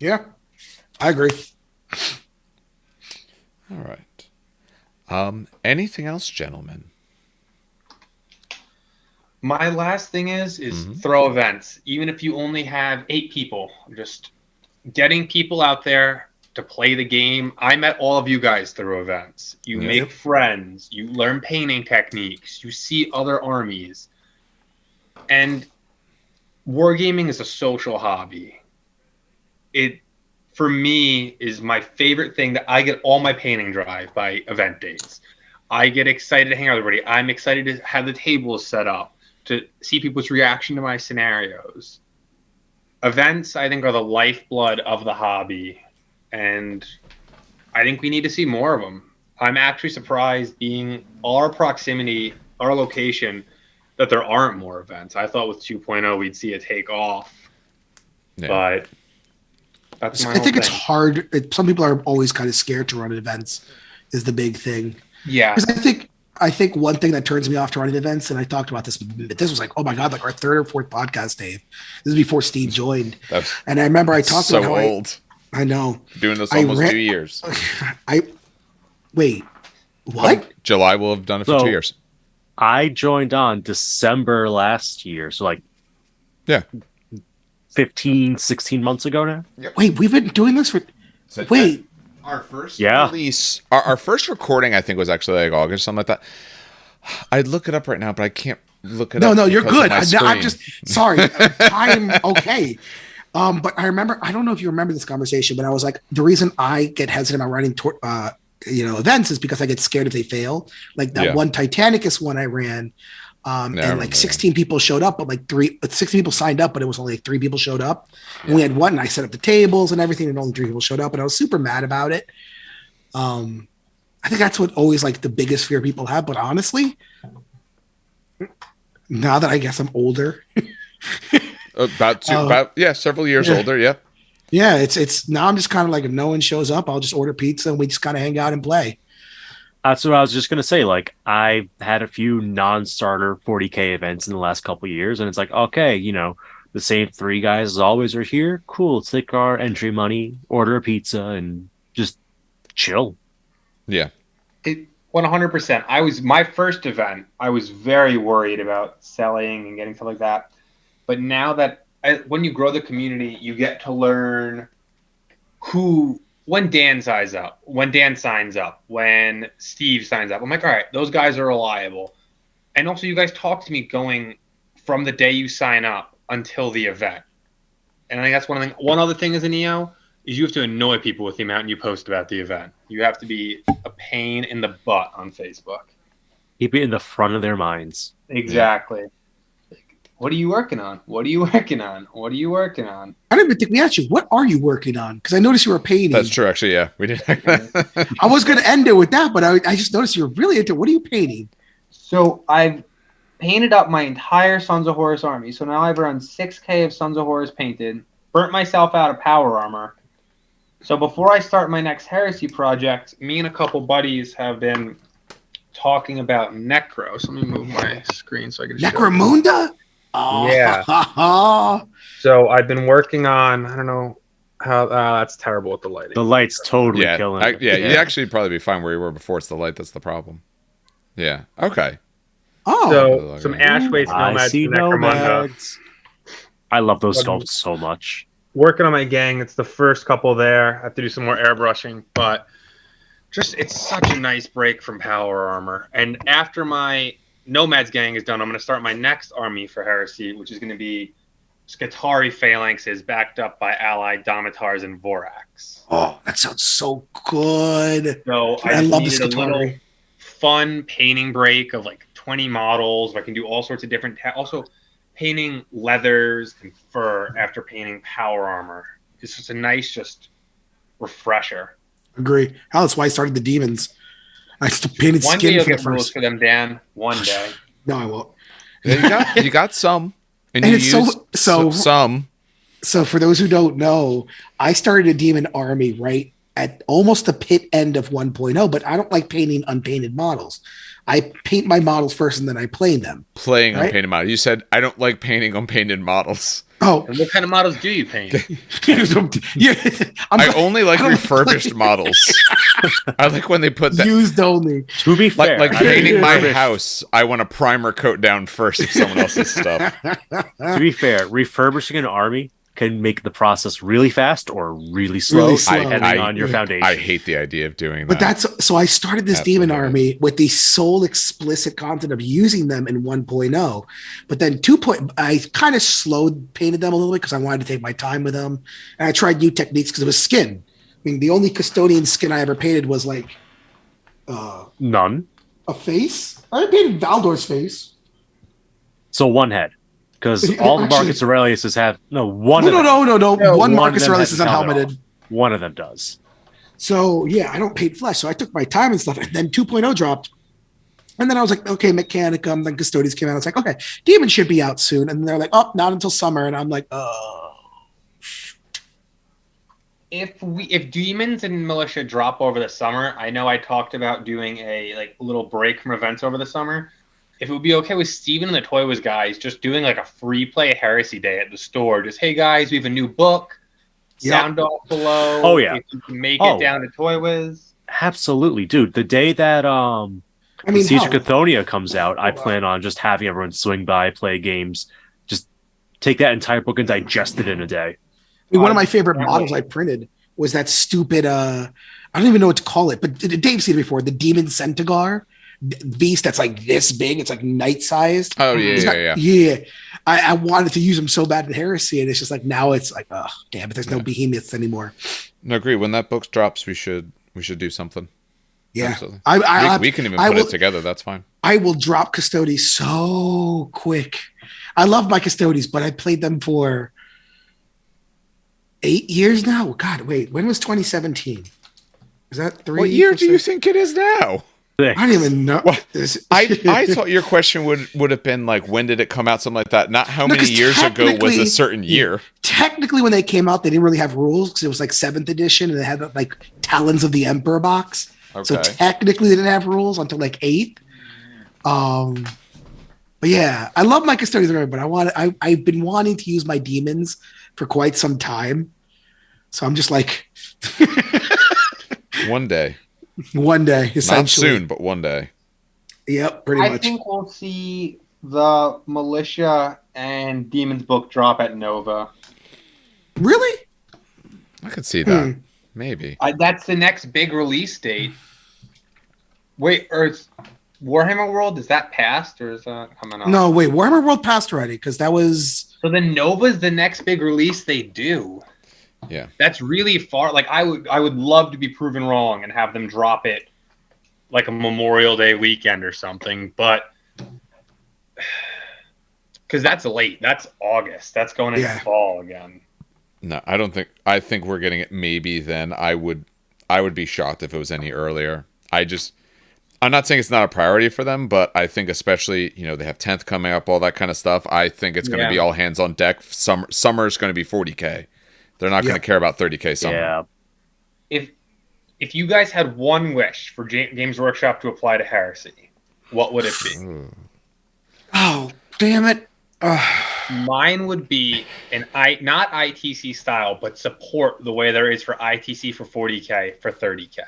D: Yeah, I agree.
A: All right. Anything else, gentlemen?
C: My last thing is throw events. Even if you only have 8 people, just getting people out there to play the game. I met all of you guys through events. You make friends. You learn painting techniques. You see other armies. And wargaming is a social hobby. It, for me, is my favorite thing that I get all my painting drive by event days. I get excited to hang out with everybody. I'm excited to have the tables set up, to see people's reaction to my scenarios. Events, I think, are the lifeblood of the hobby, and I think we need to see more of them. I'm actually surprised, being our proximity, our location, that there aren't more events. I thought with 2.0 we'd see a take off, but that's my
D: I think
C: whole
D: it's
C: thing.
D: hard. Some people are always kind of scared to run events, is the big thing.
C: Yeah.
D: Because I think one thing that turns me off to running events, and I talked about this, but this was like, oh my God, like our 3rd or 4th podcast, Dave. This is before Steve joined. And I remember I talked about how
A: old.
D: I know.
A: Doing this almost 2 years.
D: Wait, what?
A: July will have done it for 2 years.
B: I joined on December last year. So like 15, 16 months ago now.
D: Wait, we've been doing this for, wait.
A: Our first release, our first recording, I think, was actually like August, something like that. I'd look it up right now, but I can't look it up.
D: No, you're good.
A: I'm
D: just sorry. I'm okay. But I remember, I don't know if you remember this conversation, but I was like, the reason I get hesitant about running events is because I get scared if they fail. Like that one Titanicus one I ran, and like 16 people showed up, but like 16 people signed up, but it was only like 3 people showed up. And we had one, and I set up the tables and everything, and only 3 people showed up, and I was super mad about it. I think that's what always like the biggest fear people have. But honestly, now that I guess I'm older,
A: several years older. Yeah.
D: Yeah. It's now I'm just kind of like, if no one shows up, I'll just order pizza and we just kind of hang out and play.
B: That's what I was just going to say. Like, I've had a few non-starter 40K events in the last couple of years, and it's like, okay, the same 3 guys as always are here. Cool. Let's take our entry money, order a pizza, and just chill.
A: Yeah.
C: 100%. My first event, I was very worried about selling and getting stuff like that. But now that when you grow the community, you get to learn when Dan signs up, when Steve signs up. I'm like, all right, those guys are reliable. And also, you guys talk to me going from the day you sign up until the event. And I think that's one thing. One other thing as an EO is you have to annoy people with the amount you post about the event. You have to be a pain in the butt on Facebook.
B: Keep it in the front of their minds.
C: Exactly. Yeah. What are you working on? What are you working on? What are you working on?
D: I don't even think we asked you, what are you working on? Because I noticed you were painting.
A: That's true, actually, yeah. We did.
D: I was going to end it with that, but I just noticed you were really into, what are you painting?
E: So I've painted up my entire Sons of Horus army. So now I've run 6K of Sons of Horus painted, burnt myself out of power armor. So before I start my next Heresy project, me and a couple buddies have been talking about Necro. So let me move my screen so I can
D: Necromunda? Oh.
C: Yeah. So I've been working on, I don't know how, that's terrible with the lighting.
B: The light's totally killing it.
A: You'd actually probably be fine where you were before. It's the light that's the problem. Yeah. Okay.
D: Oh.
C: So some Ashways
B: I see
C: Necromunda.
B: nomads. I love those sculpts so much.
C: Working on my gang. It's the first couple there. I have to do some more airbrushing, but it's such a nice break from power armor. And after my Nomads gang is done, I'm going to start my next army for Heresy, which is going to be Skitarii phalanxes backed up by allied Domitars and Vorax.
D: Oh, that sounds so good.
C: So I love needed a little fun painting break of like 20 models. I can do all sorts of different also painting leathers and fur after painting power armor. It's just a nice refresher.
D: Agree. Hell, that's why I started the demons. I painted
C: one
D: skin
C: day you'll
D: for the
C: get rules
D: first.
C: for them, Dan. One day.
D: No, I won't.
A: Yeah, you got some. And
D: you
A: used some.
D: So for those who don't know, I started a demon army right at almost the pit end of 1.0, but I don't like painting unpainted models. I paint my models first and then I plane them.
A: Unpainted models. You said, I don't like painting unpainted models.
D: Oh,
C: And what kind of models do you paint?
A: I only like refurbished models. I like when they put that.
D: used only.
B: To be fair,
A: Like
B: I
A: painting my
B: refurbished-
A: house, I want a primer coat down first of someone else's stuff.
B: To be fair, refurbishing an army can make the process really fast or really slow,
D: Really slow.
B: depending on your
D: Yeah.
B: foundation.
A: I hate the idea of doing that.
D: But that's so I started this demon
A: Absolutely.
D: army with the sole explicit content of using them in 1.0. But then 2. I kind of slowed painted them a little bit because I wanted to take my time with them. And I tried new techniques because it was skin. I mean, the only custodian skin I ever painted was like
B: None.
D: a face. I painted Valdor's face.
B: So one head. Because all the
D: Actually-
B: Marcus Aureliuses have one.
D: No.
B: No,
D: One
B: of
D: Marcus
B: them
D: Aurelius
B: has
D: is
B: helmet
D: unhelmeted.
B: One of them does.
D: So yeah, I don't paint flesh. So I took my time and stuff. And then 2.0 dropped. And then I was like, okay, Mechanicum. Then Custodes came out. I was like, okay, Demon should be out soon. And they're like, oh, not until summer. And I'm like,
C: If demons and militia drop over the summer, I know I talked about doing a little break from events over the summer. If it would be okay with Steven and the Toy Wiz guys just doing like a free play Heresy day at the store, just hey guys, we have a new book.
D: Yep.
C: Sound off below.
B: Oh, yeah.
C: If you can make it down to Toy Wiz.
B: Absolutely, dude. The day that
D: I mean,
B: Siege
D: hell,
B: of Cathonia comes out, I plan on just having everyone swing by, play games, just take that entire book and digest it in a day.
D: I mean, one of my favorite
C: Can't
D: models
C: wait.
D: I printed was that stupid I don't even know what to call it, but Dave's seen it before, the Demon Centaur beast that's like this big, it's like night sized.
A: Oh yeah.
D: I wanted to use him so bad in Heresy, and it's just like now it's like, oh damn it, there's no behemoths anymore.
A: No, agree. When that book drops, we should do something.
D: Yeah.
A: Absolutely. We can even
D: I
A: put
D: will-
A: it together. That's fine.
D: I will drop Custodes so quick. I love my Custodes, but I played them for 8 years now. God, wait, when was 2017? Is that 3?
A: What year do you think it is now?
D: I don't even know.
A: Well, I thought your question would have been like, when did it come out? Something like that. Not how
D: No,
A: many
D: 'cause
A: years ago was a
D: technically-
A: certain year.
D: Technically, when they came out, they didn't really have rules because it was like 7th edition and they had like Talons of the Emperor box. So
A: Okay.
D: technically, they didn't have rules until like 8th. But yeah, I love my Custodians, but I've been wanting to use my demons for quite some time. So I'm just like,
A: One day.
D: one day,
A: Not
D: essentially.
A: soon, but one day.
D: Yep, pretty
E: I
D: much.
E: think we'll see the militia and demons book drop at Nova.
D: Really?
A: I could see that. Maybe.
C: That's the next big release date. Wait, or is Warhammer World, is that past or is that coming up?
D: No, wait, Warhammer World passed already because that was.
C: So then Nova's the next big release they do.
A: Yeah.
C: That's really far. Like I would love to be proven wrong and have them drop it like a Memorial Day weekend or something, but because that's late. That's August. That's going into
D: Yeah.
C: fall again.
A: No, I don't think. I think we're getting it maybe then. I would be shocked if it was any earlier. I'm not saying it's not a priority for them, but I think especially, they have 10th coming up, all that kind of stuff. I think it's going to be all hands on deck. Summer is going to be 40K. They're not going to care about 30K summer.
B: Yeah.
C: If you guys had one wish for Games Workshop to apply to Heresy, what would it be?
D: Oh, damn it.
C: Mine would be not ITC style, but support the way there is for ITC for 40K for 30K.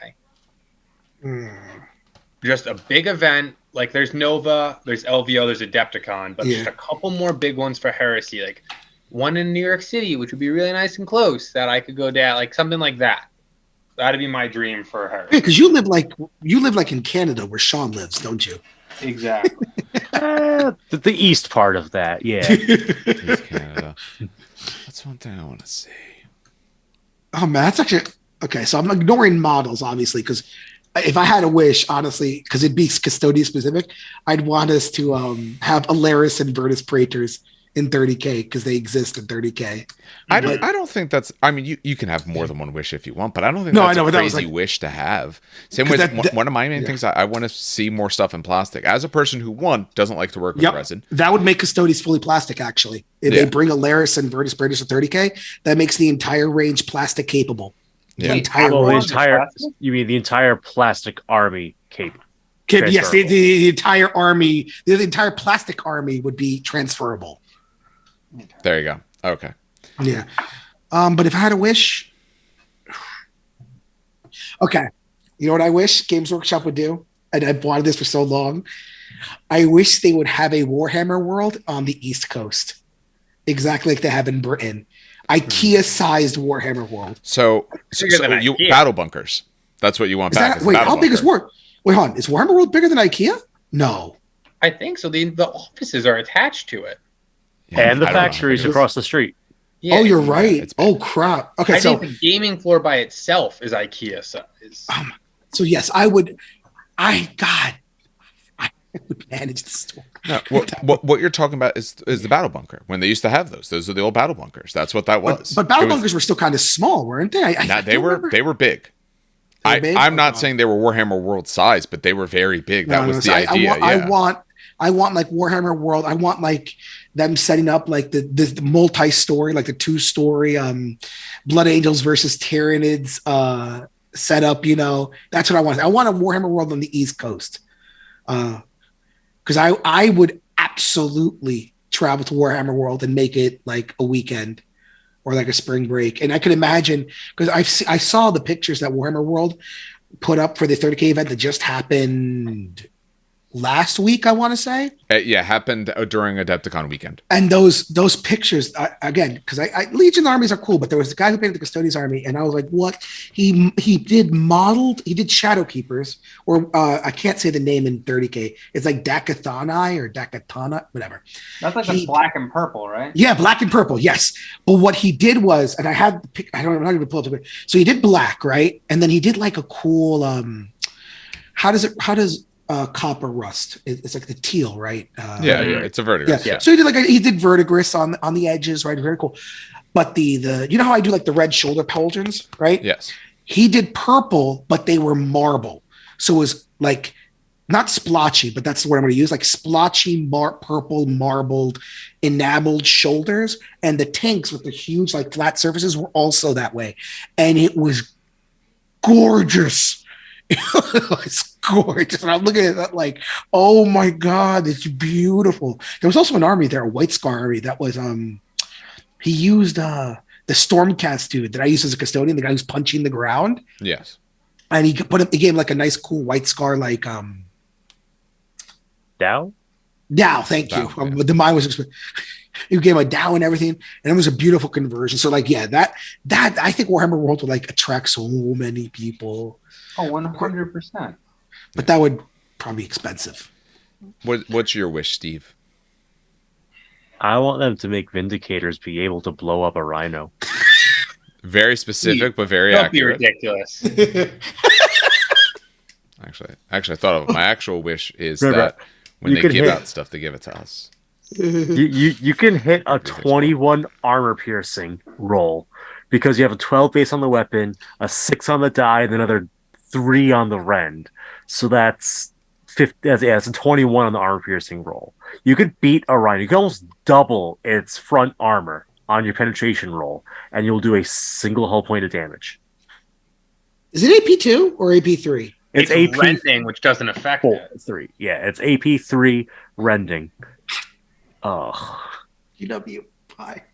C: Just a big event. Like there's Nova, there's LVO, there's Adepticon, but just a couple more big ones for Heresy. Like one in New York City, which would be really nice and close that I could go down. Like something like that. That'd be my dream for Heresy.
D: Yeah, because you live like in Canada where Sean lives, don't you?
C: Exactly.
B: The east part of that, yeah.
A: East Canada. That's one thing I want to see.
D: Oh man, that's actually okay. So I'm ignoring models, obviously, because if I had a wish, honestly, because it'd be custodian specific, I'd want us to have Alaris and Virtus Praetors in 30K because they exist in 30K.
A: I don't think that's. I mean, you can have more than one wish if you want, but I don't think
D: No,
A: that's
D: I know,
A: a
D: but that was
A: crazy
D: like-
A: wish to have. Same
D: 'Cause
A: with
D: that-
A: one of my main things. I want to see more stuff in plastic. As a person who doesn't like to work with resin.
D: That would make Custodes fully plastic, actually. If they bring Alaris and Virtus Praetors to 30K, that makes the entire range plastic capable.
A: Yeah.
D: The entire
B: Well,
D: range.
B: you mean the entire plastic army cape?
D: Yes, the entire army, the entire plastic army would be transferable.
A: There you go. Okay.
D: Yeah. But if I had a wish, okay. You know what I wish Games Workshop would do? And I've wanted this for so long. I wish they would have a Warhammer world on the East Coast, exactly like they have in Britain. IKEA-sized Warhammer world.
A: So
C: Bigger than
A: you
C: IKEA.
A: battle bunkers. That's what you want
D: Is
A: back.
D: that
A: is a
D: wait?
A: battle
D: How big is
A: bunker.
D: War? Wait, hold on. Is Warhammer world bigger than IKEA? No.
C: I think so. The offices are attached to it.
A: Yeah,
B: And the
A: I don't know how
B: factories
A: big it is.
B: across the street.
C: Yeah,
D: Oh, you're
C: it's-
D: right.
A: it's big.
D: Oh crap. Okay,
C: I
D: so
C: think the gaming floor by itself is IKEA size.
D: so yes, I would. I would manage the store.
A: No, what you're talking about is the battle bunker. When they used to have those. Those are the old battle bunkers. That's what that was.
D: But battle
A: It was-
D: bunkers were still kind of small, weren't they?
A: Nah, they
D: don't
A: were
D: remember.
A: they were big.
D: They were big?
A: I'm not
D: Oh.
A: saying they were Warhammer World size, but they were very big. That was the
D: So
A: idea.
D: I want like Warhammer World. I want like them setting up like the multi-story, like the 2-story Blood Angels versus Tyranids setup. You know, that's what I want. I want a Warhammer World on the East Coast. Because I would absolutely travel to Warhammer World and make it like a weekend or like a spring break. And I could imagine, because I saw the pictures that Warhammer World put up for the 30K event that just happened last week, I want to say.
A: Happened during Adepticon weekend.
D: And those pictures again, because I Legion armies are cool, but there was the guy who painted the Custodians army, and I was like, what? He did Shadow Keepers, or I can't say the name in 30K. It's like Dakathani or Dakatana, whatever.
E: That's like the black and purple, right?
D: Yeah, black and purple, yes. But what he did was, and I'm not going to pull it up. So he did black, right? And then he did like a cool how does copper rust? It's like the teal, right?
A: It's a vertigo.
D: Yeah. So he did verdigris on the edges, right? Very cool. But the you know how I do like the red shoulder pauldrons, right?
A: Yes.
D: He did purple, but they were marble. So it was like not splotchy, but that's the word I'm going to use, like splotchy purple marbled enameled shoulders, and the tanks with the huge like flat surfaces were also that way, and it was gorgeous. It was gorgeous. And I'm looking at that like, oh my God, it's beautiful. There was also an army there, a White Scar army that was he used the Stormcast dude that I used as a custodian, the guy who's punching the ground.
A: Yes.
D: And he gave him like a nice cool White Scar like
B: Dow?
D: Dow, thank you.
A: Dow, yeah.
D: The mine was you gave him a Dow and everything, and it was a beautiful conversion. So like, yeah, that I think Warhammer World would like attract so many people.
E: Oh, 100%.
D: But that would probably be expensive.
A: What's your wish, Steve?
B: I want them to make Vindicators be able to blow up a rhino.
A: Very specific, but very
C: Don't be
A: accurate.
C: ridiculous.
A: Actually, I thought of it. My actual wish is
B: Right,
A: that when
B: You
A: they
B: could
A: give
B: hit-
A: out stuff, they give it to us.
B: You can hit a 21 armor piercing roll because you have a 12 base on the weapon, a 6 on the die, and another 3 on the rend. So that's 50. It's a 21 on the armor piercing roll. You could beat a rhino. You can almost double its front armor on your penetration roll, and you'll do a single hull point of damage.
D: Is it AP2 or AP3?
B: It's AP
C: renting, which doesn't affect it.
B: 3. Yeah, it's AP3 rending. Ugh.
D: UW,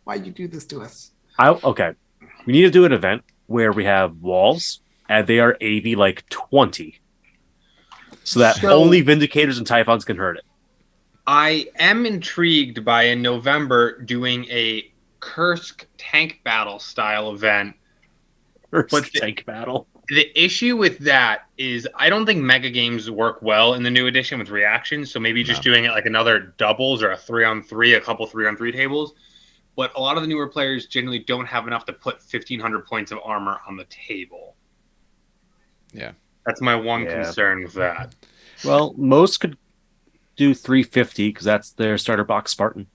D: why'd you do this to us?
B: Okay. We need to do an event where we have walls and they are AV like 20. So that only Vindicators and Typhons can hurt it.
C: I am intrigued by in November doing a Kursk tank battle style event.
B: First
C: But the-
B: tank battle.
C: The issue with that is I don't think mega games work well in the new edition with reactions. So maybe just doing it like another doubles or a 3-on-3, a couple 3-on-3 tables. But a lot of the newer players generally don't have enough to put 1,500 points of armor on the table.
A: Yeah.
C: That's my one
B: Yeah.
C: concern with that.
B: Well, most could do 350 because that's their starter box Spartan.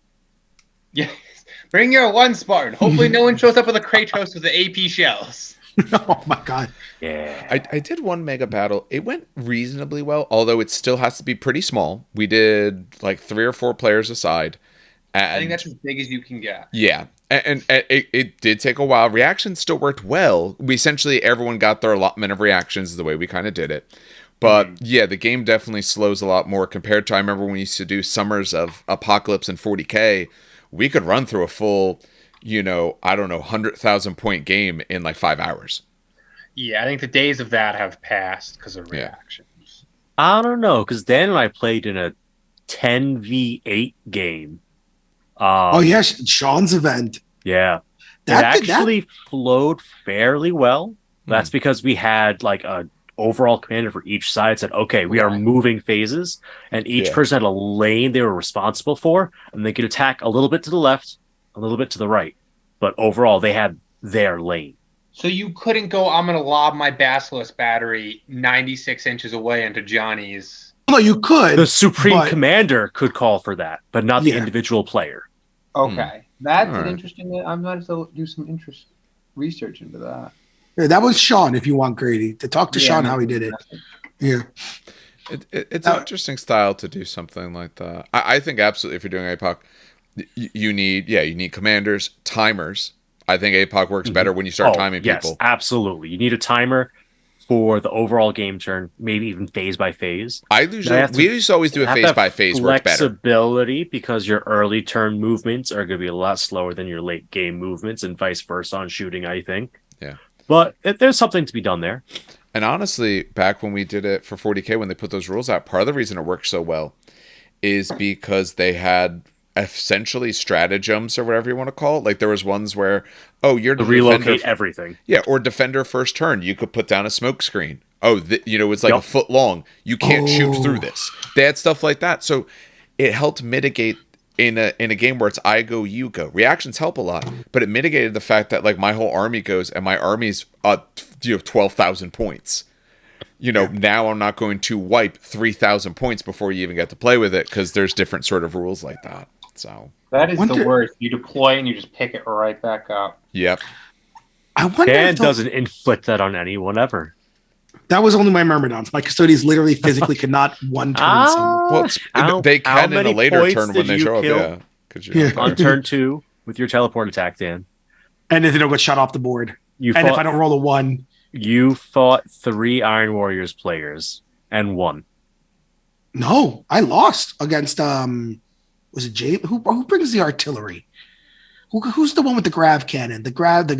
C: Yes. Bring your one Spartan. Hopefully no one shows up with a Kratos with the AP shells.
D: Oh my God.
B: Yeah.
A: I did one mega battle. It went reasonably well, although it still has to be pretty small. We did like 3 or 4 players aside. And
C: I think that's as big as you can get.
A: yeah. And it did take a while. Reactions still worked well. We essentially, everyone got their allotment of reactions is the way we kind of did it. But yeah, the game definitely slows a lot more compared to, I remember when we used to do Summers of Apocalypse and 40K, we could run through a full I don't know, 100,000 point game in like 5 hours.
C: Yeah, I think the days of that have passed because of reactions.
B: I don't know, because Dan and I played in a 10v8 game.
D: Oh yes, Sean's event.
B: Yeah.
D: That
B: It actually flowed fairly well. That's because we had like a overall commander for each side said, okay, we are moving phases, and each person had a lane they were responsible for, and they could attack a little bit to the left, a little bit to the right. But overall, they had their lane.
C: So you couldn't go, I'm going to lob my Basilisk battery 96 inches away into Johnny's.
D: No, you could.
B: The Supreme Commander could call for that, but not the individual player.
E: Okay. That's an interesting. I'm going to do some research into that.
D: Yeah, that was Sean, if you want Grady. To talk to Sean how he did it. Yeah.
A: It's an interesting style to do something like that. I think absolutely if you're doing APOC, you need commanders, timers. I think APOC works better when you start timing people.
B: Yes, absolutely. You need a timer for the overall game turn, maybe even phase by phase.
A: We used to always do a phase by phase work better.
B: Flexibility, because your early turn movements are going to be a lot slower than your late game movements, and vice versa on shooting, I think.
A: Yeah.
B: But there's something to be done there.
A: And honestly, back when we did it for 40K, when they put those rules out, part of the reason it worked so well is because they had essentially stratagems or whatever you want to call it. Like there was ones where, you're to
B: relocate everything.
A: Yeah, or defender first turn, you could put down a smoke screen. It's like a foot long. You can't shoot through this. They had stuff like that. So it helped mitigate in a game where it's I go, you go. Reactions help a lot, but it mitigated the fact that like my whole army goes and my army's 12,000 points. Now I'm not going to wipe 3,000 points before you even get to play with it because there's different sort of rules like that. So
C: that is the worst. You deploy and you just pick it right back up.
A: Yep.
D: I wonder
B: Dan doesn't inflict that on anyone ever.
D: That was only my Myrmidons. My custodians literally physically could not one turn someone.
A: Well, they can in a later turn when they show up.
B: On turn 2 with your teleport attack, Dan.
D: And then they'll get shot off the board. If I don't roll a 1.
B: You fought 3 Iron Warriors players and won.
D: No, I lost against was it Jay? Who brings the artillery? Who's the one with the grav cannon? The grav.
B: No,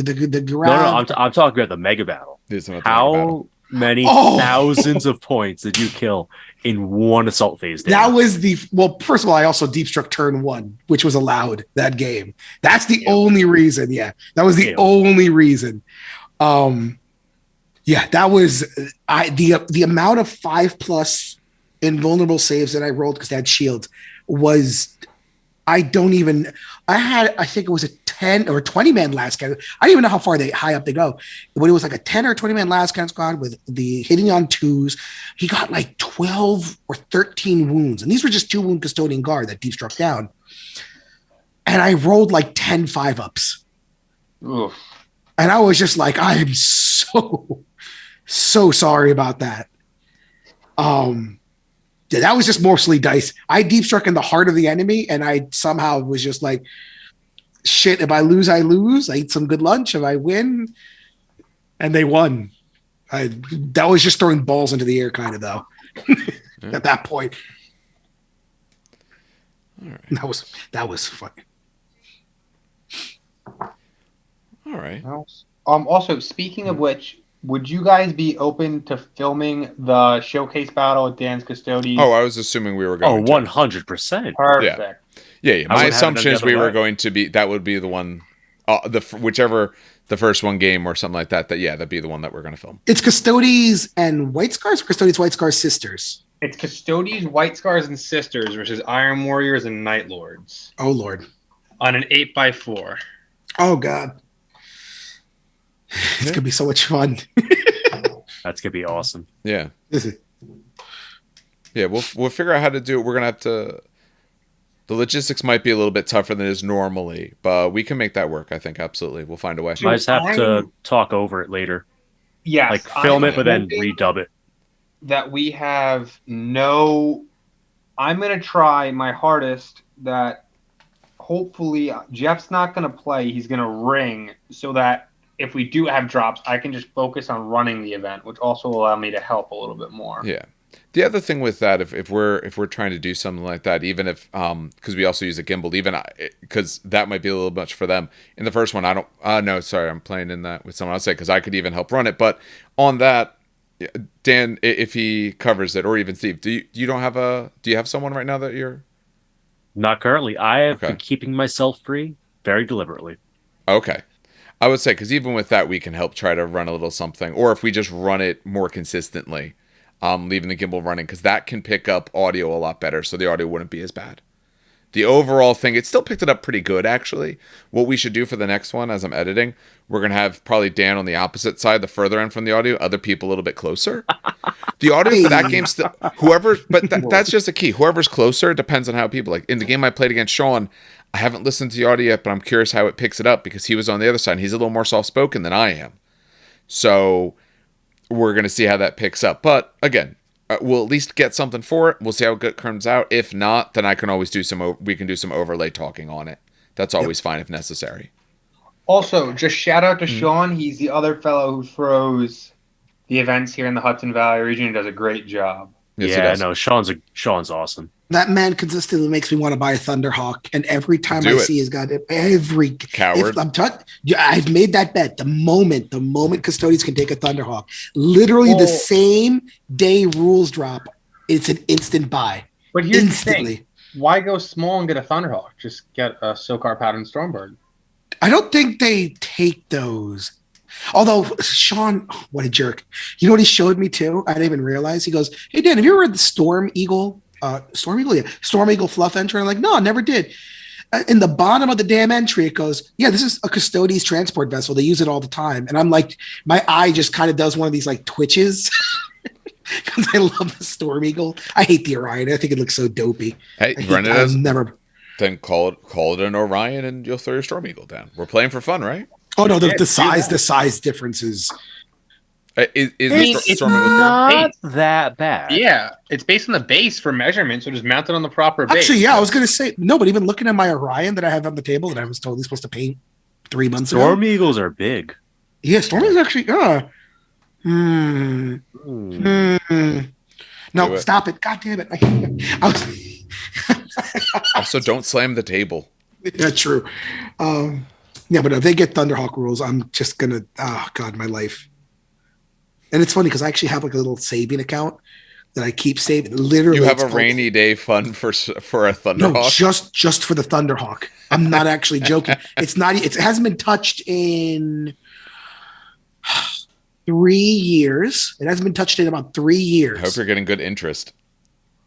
B: I'm talking about the mega battle. How many thousands of points did you kill in one assault phase? Dan?
D: That was first of all, I also deep struck turn 1, which was allowed that game. That's the only reason. Yeah, that was the only reason. That was the amount of 5+ invulnerable saves that I rolled because they had shields was I think it was a 10 or 20 man last guy. I don't even know how far high up they go, but it was like a 10 or 20 man last guy squad with the hitting on 2s. He got like 12 or 13 wounds, and these were just 2 wound custodian guard that deep struck down. And I rolled like 10 5-ups.
C: Oof.
D: And I was just like, I am so sorry about that. That was just mostly dice. I deep struck in the heart of the enemy, and I somehow was just like, shit, if I lose, I lose. I eat some good lunch. If I win, and they won. That was just throwing balls into the air kind of, though, at that point.
A: All right.
D: That was funny.
A: All right.
E: Also, speaking of which, would you guys be open to filming the showcase battle at Dan's Custodies?
A: I was assuming we were going
B: 100%.
E: Perfect.
A: Yeah. My assumption is we were going to be, that would be the one, whichever the first one game or something like that, that'd be the one that we're going to film.
D: It's Custodies and White Scars, or Custodies, White Scars, Sisters?
C: It's Custodies, White Scars, and Sisters versus Iron Warriors and Night Lords.
D: Oh, Lord.
C: On an 8x4.
D: Oh, God. It's going to be so much fun.
B: That's going to be awesome.
A: Yeah. Yeah, we'll figure out how to do it. We're going to have to... The logistics might be a little bit tougher than it is normally, but we can make that work, I think, absolutely. We'll find a way.
B: Might just have to talk over it later.
C: Yes.
B: Like, film it, but then redub it.
C: That we have no... I'm going to try my hardest that hopefully Jeff's not going to play. He's going to ring so that if we do have drops, I can just focus on running the event, which also will allow me to help a little bit more.
A: Yeah. The other thing with that, if we're trying to do something like that, even if because we also use a gimbal, even because that might be a little much for them. In the first one, I don't. No, sorry, I'm playing in that with someone else because I could even help run it. But on that, Dan, if he covers it, or even Steve, do you have someone right now that you're?
B: Not currently. I have
A: Okay.
B: been keeping myself free very deliberately.
A: Okay. I would say because even with that, we can help try to run a little something, or if we just run it more consistently, leaving the gimbal running because that can pick up audio a lot better, so the audio wouldn't be as bad. The overall thing, it still picked it up pretty good, actually. What we should do for the next one, as I'm editing, we're going to have probably Dan on the opposite side, the further end from the audio, other people a little bit closer. The audio for that game, that's just a key. Whoever's closer depends on how people, like in the game I played against Sean, I haven't listened to the audio yet, but I'm curious how it picks it up because he was on the other side and he's a little more soft-spoken than I am. So we're going to see how that picks up. But again, we'll at least get something for it. We'll see how it comes out. If not, then I can always we can do some overlay talking on it. That's always fine if necessary.
E: Also, just shout out to Sean. He's the other fellow who throws the events here in the Hudson Valley region. He does a great job.
A: Yes,
B: no, Sean's awesome.
D: That man consistently makes me want to buy a Thunderhawk, and every time I see his goddamn
A: coward.
D: I've made that bet. The moment custodians can take a Thunderhawk, literally the same day rules drop, it's an instant buy.
E: But here's instantly. The thing: why go small and get a Thunderhawk? Just get a Sokar Pattern Stormbird.
D: I don't think they take those. Although Sean, what a jerk! You know what he showed me too? I didn't even realize. He goes, "Hey Dan, have you ever read the Storm Eagle fluff entry?" I'm like, "No, I never did." In the bottom of the damn entry, it goes, "Yeah, this is a Custodes transport vessel. They use it all the time." And I'm like, my eye just kind of does one of these like twitches because I love the Storm Eagle. I hate the Orion. I think it looks so dopey.
A: Hey, run it as then call it an Orion, and you'll throw your Storm Eagle down. We're playing for fun, right?
D: Oh no, the size differences.
B: It's not that bad.
C: Yeah, it's based on the base for measurement, so just mount it on the proper base.
D: Actually, yeah, I was going to say, no, but even looking at my Orion that I have on the table that I was totally supposed to paint 3 months ago.
B: Storm Eagles are big.
D: Yeah, Storm Eagles actually, No, stop it. God damn it.
A: Also, don't slam the table.
D: Yeah, true. Yeah, but if they get Thunderhawk rules, I'm just going to, oh, God, my life. And it's funny because I actually have like a little saving account that I keep saving. Literally,
A: you have a rainy day fund for a Thunderhawk.
D: No, just for the Thunderhawk. I'm not actually joking. It hasn't been touched in 3 years. It hasn't been touched in about 3 years.
A: I hope you're getting good interest.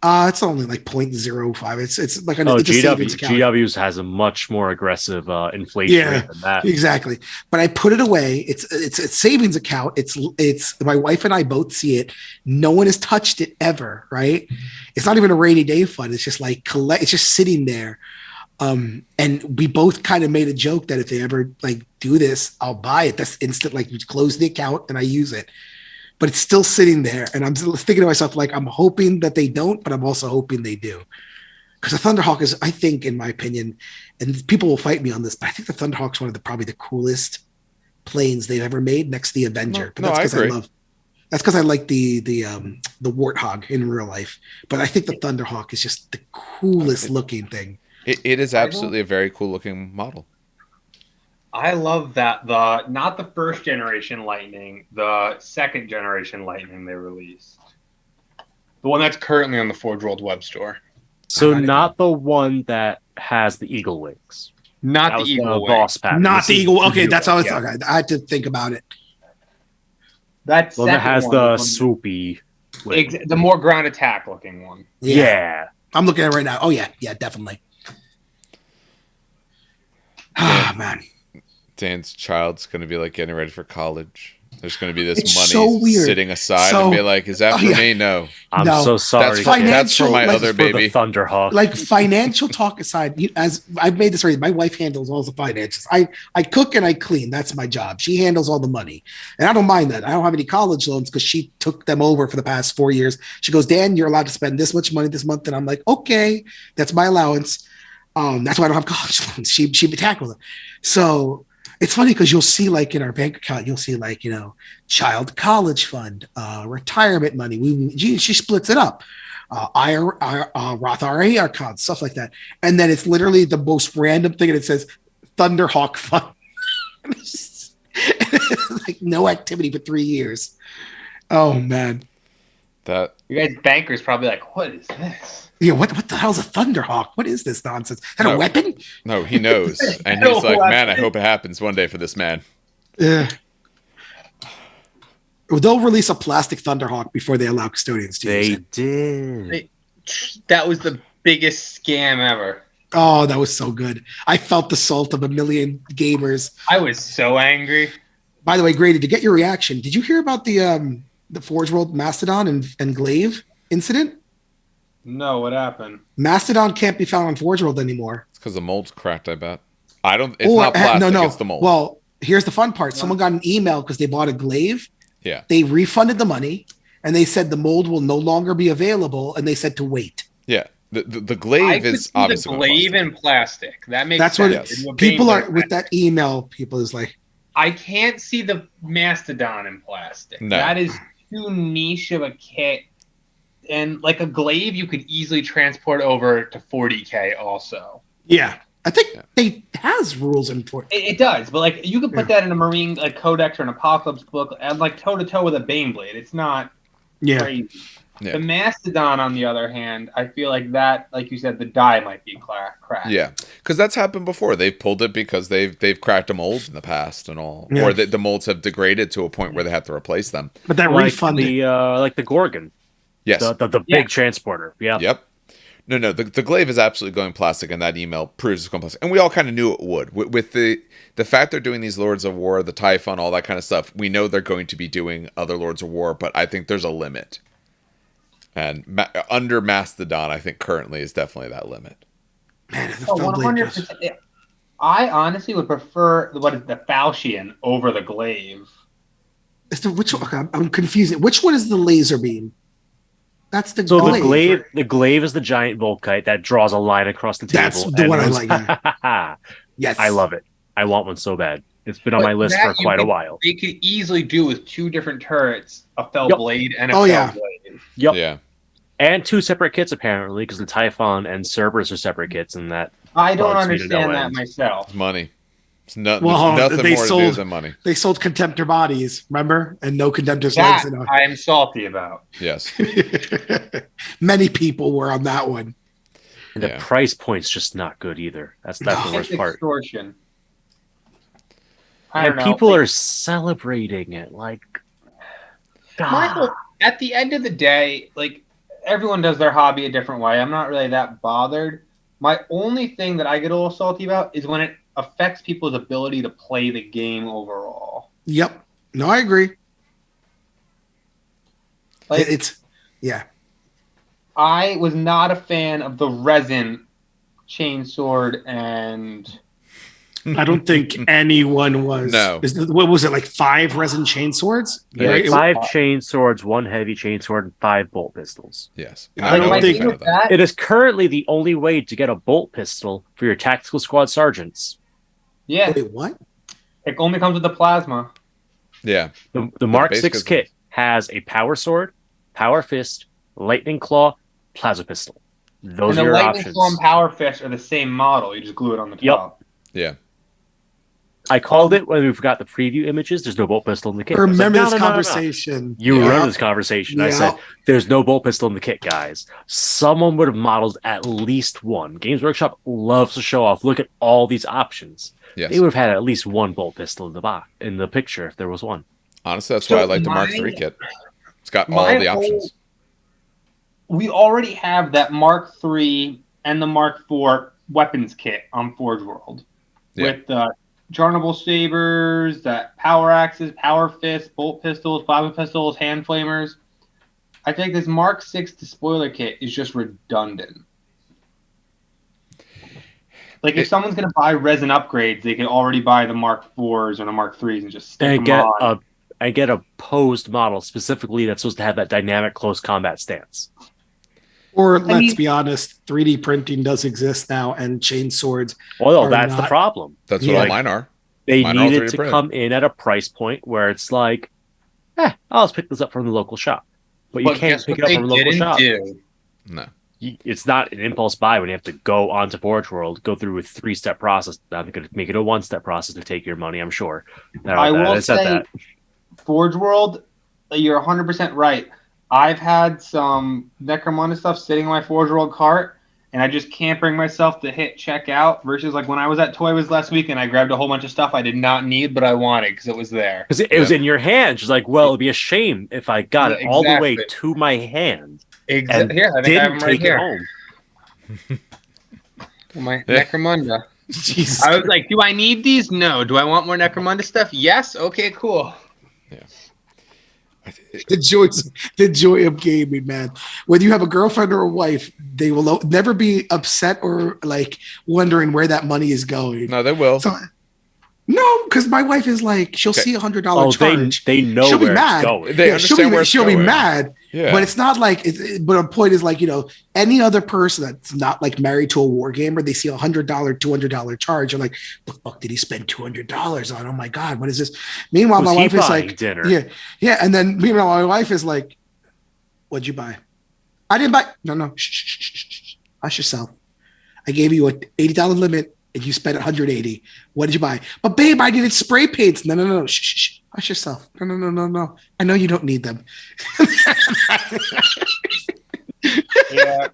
D: It's only like 0.05. It's like it's a savings account.
B: GW's has a much more aggressive inflation rate than that.
D: Exactly. But I put it away. It's a savings account. It's my wife and I both see it. No one has touched it ever, right? It's not even a rainy day fund. It's just like it's just sitting there. And we both kind of made a joke that if they ever like do this, I'll buy it. That's instant. Like you close the account and I use it. But it's still sitting there. And I'm thinking to myself, like, I'm hoping that they don't, but I'm also hoping they do. Because the Thunderhawk is, I think, in my opinion, and people will fight me on this, but I think the Thunderhawk's one of probably the coolest planes they've ever made next to the Avenger. But that's because that's because I like the Warthog in real life. But I think the Thunderhawk is just the coolest looking thing.
A: It is absolutely a very cool looking model.
C: I love that not the first generation Lightning, the second generation Lightning they released. The one that's currently on the Forge World web store.
B: So not the one that has the eagle wings.
C: Not the eagle
B: boss pattern.
D: Not the eagle. Okay, that's how I thought. I had to think about it.
E: That
B: one that has the swoopy wing.
C: The more ground attack looking one.
B: Yeah.
D: I'm looking at it right now. Oh yeah, definitely. Ah, man.
A: Dan's child's going to be like getting ready for college. There's going to be this
D: money
A: so sitting aside and be like, is that for me? No.
B: I'm so sorry.
A: That's for my other baby.
B: For the Thunderhawk.
D: Like financial talk aside, as I've made this already, my wife handles all the finances. I cook and I clean. That's my job. She handles all the money. And I don't mind that. I don't have any college loans because she took them over for the past 4 years. She goes, Dan, you're allowed to spend this much money this month. And I'm like, okay, that's my allowance. That's why I don't have college loans. She tackled it. So It's funny because you'll see like in our bank account, you'll see like, child college fund, retirement money. She splits it up. Roth IRA accounts, stuff like that. And then it's literally the most random thing. And it says Thunderhawk Fund. Like no activity for 3 years. Oh man.
A: That
E: You guys bankers probably like, what is this?
D: Yeah, what the hell's a Thunderhawk? What is this nonsense? Is that a weapon?
A: No, he knows. And he's like, man, I hope it happens one day for this man.
D: They'll release a plastic Thunderhawk before they allow custodians to use it.
B: Did.
C: That was the biggest scam ever.
D: Oh, that was so good. I felt the salt of a million gamers.
C: I was so angry.
D: By the way, Grady, to get your reaction, did you hear about the Forge World Mastodon and Glaive incident?
C: No, what happened?
D: Mastodon can't be found on Forge World anymore.
A: It's because the mold's cracked, I bet. It's not plastic, it's the mold.
D: Well, here's the fun part. Someone got an email because they bought a Glaive.
A: Yeah.
D: They refunded the money, and they said the mold will no longer be available, and they said to wait.
A: Yeah. The glaive is obviously
C: the glaive in plastic. That makes
D: That's
C: sense.
D: what people are with that email. People is like,
C: I can't see the Mastodon in plastic.
A: No.
C: That is too niche of a kit. And like a glaive, you could easily transport over to 40K also.
D: yeah. I think they has rules in for
C: It does, but like you could put that in a Marine like Codex or an Apocalypse book and like toe to toe with a Baneblade. It's not crazy.
A: Yeah.
C: The Mastodon, on the other hand, I feel like that, like you said, the die might be cracked.
A: Yeah, because that's happened before. They've pulled it because they've cracked a mold in the past and all,
D: Yeah.
A: or the molds have degraded to a point where they have to replace them.
D: But that refund,
B: like the Gorgon.
A: Yes.
B: The big transporter. Yeah.
A: Yep. No. The glaive is absolutely going plastic, and that email proves it's going plastic. And we all kind of knew it would. With the fact they're doing these Lords of War, the Typhon, all that kind of stuff, we know they're going to be doing other Lords of War, but I think there's a limit. And under Mastodon, I think currently is definitely that limit.
D: man, the
E: Oh,
D: Fellblade
E: 100%. I honestly would prefer the Falchion over the Glaive.
D: which one? Okay, I'm confused. Which one is the laser beam? That's the
B: So
D: glaive.
B: the glaive is the giant Volkite that draws a line across the table.
D: That's the one I like. Yes,
B: I love it. I want one so bad. It's been on my list for quite a while.
C: They could easily do with two different turrets, a Fell Blade and a Fell Blade.
B: Yep.
A: Yeah.
B: And two separate kits apparently, because the Typhon and Cerberus are separate kits, and that
E: I don't
B: bugs me to no
E: understand that
B: end.
E: myself.
A: It's money. It's there's
D: Well,
A: nothing
D: they
A: more to do than money.
D: They sold Contemptor bodies, remember? And no Contemptor's
C: That
D: legs.
C: I am salty about.
A: Yes.
D: Many people were on that one.
B: And the price point's just not good either. That's the worst
E: It's
B: part.
E: extortion. I don't
B: And
E: know.
B: people are celebrating it like
C: Michael, at the end of the day, like everyone does their hobby a different way. I'm not really that bothered. My only thing that I get a little salty about is when it affects people's ability to play the game overall.
D: Yep. No, I agree.
E: Like,
D: Yeah.
E: I was not a fan of the resin chainsword and
D: I don't think anyone was.
A: No.
D: What was it, like 5 resin chain swords?
B: yeah,
D: Right?
B: 5 chain swords, 1 heavy chain sword, and 5 bolt pistols.
A: Yes.
D: I don't
E: my
D: think-
E: thing with that,
B: It is currently the only way to get a bolt pistol for your tactical squad sergeants.
E: yeah,
D: Wait, what?
E: it only comes with the plasma.
A: Yeah.
B: The Mark
A: basic
B: 6
A: is-
B: kit has a power sword, power fist, lightning claw, plasma pistol. Those
E: And
B: are
E: the
B: your
E: lightning
B: options.
E: storm power fist are the same model. You just glue it on the
B: Yep.
E: top.
A: Yeah.
B: I called it when we forgot the preview images. There's no bolt pistol in the kit.
D: I
B: I was like,
D: remember
B: no,
D: this
B: no, no, no, no.
D: conversation.
B: You
A: Yeah.
B: remember this conversation. I
D: Yeah.
B: said, there's no bolt pistol in the kit, guys. Someone would have modeled at least one. Games Workshop loves to show off. Look at all these options.
A: Yes.
B: They would have had at least one bolt pistol in the box, in the picture if there was one.
A: Honestly, that's
E: So
A: why I like the Mark III kit. It's got all
E: my
A: the
E: whole-
A: options.
E: We already have that Mark III and the Mark IV weapons kit on Forge World
A: Yeah.
E: with the Jarnable sabers, that power axes, power fists, bolt pistols, plasma pistols, hand flamers. I think this Mark VI despoiler kit is just redundant. Like if someone's gonna buy resin upgrades, they can already buy the Mark IVs or the Mark IIIs and just stick
B: And
E: them
B: get
E: on.
B: a posed model specifically that's supposed to have that dynamic close combat stance.
D: Or let's
E: mean-
D: be honest, 3D printing does exist now, and chain swords.
B: Well,
D: Or
B: that's the
D: not.
B: problem.
A: That's
D: Yeah.
A: what all mine are.
B: They
A: Mine are all
B: needed
A: 3D
B: to
A: printed.
B: come in at a price point where it's like, I'll just pick this up from the local shop. But you can't
C: guess
B: pick
C: what
B: it up
C: they
B: from a local
C: didn't
B: shop.
C: do?
A: No.
B: It's not an impulse buy when you have to go onto Forge World, go through a 3-step process. I'm going to make it a 1-step process to take your money, I'm sure.
E: I will
B: said
E: say,
B: that.
E: Forge World, you're 100% right. I've had some Necromunda stuff sitting in my Forge World cart, and I just can't bring myself to hit checkout. Versus like when I was at Toy Wiz last week and I grabbed a whole bunch of stuff I did not need, but I wanted because it was there.
B: Because it was in your hand. She's like, well, it'd be a shame if I got
C: Yeah,
B: it all the way
C: exactly.
B: to my hand and
C: Here, I think I have
B: didn't
C: them right
B: take it
C: here.
B: home.
C: My Necromunda.
D: Jesus.
C: I was like, do I need these? No. Do I want more Necromunda stuff? Yes. Okay, cool.
D: The joy of gaming, man. Whether you have a girlfriend or a wife, they will never be upset or like wondering where that money is going.
A: No, they will.
D: So, no, because my wife is like, she'll
A: Okay.
D: see $100
B: Oh,
D: charge.
B: they know
D: she'll be
B: where
D: mad.
B: it's going.
A: They understand where it's
D: she'll be
A: going.
D: mad.
A: Yeah.
D: But it's not like, but a point is like, any other person that's not like married to a war gamer, they see $100, $200 charge. You're like, the fuck did he spend $200 on? Oh my God, what is this? Meanwhile, my wife is like,
B: dinner.
D: yeah. And then meanwhile, my wife is like, what'd you buy? I didn't buy. No. Shh. Hush yourself. I gave you an $80 limit and you spent $180. What did you buy? But babe, I needed spray paints. No. Shh. Hush yourself. No. I know you don't need them.
C: Yeah.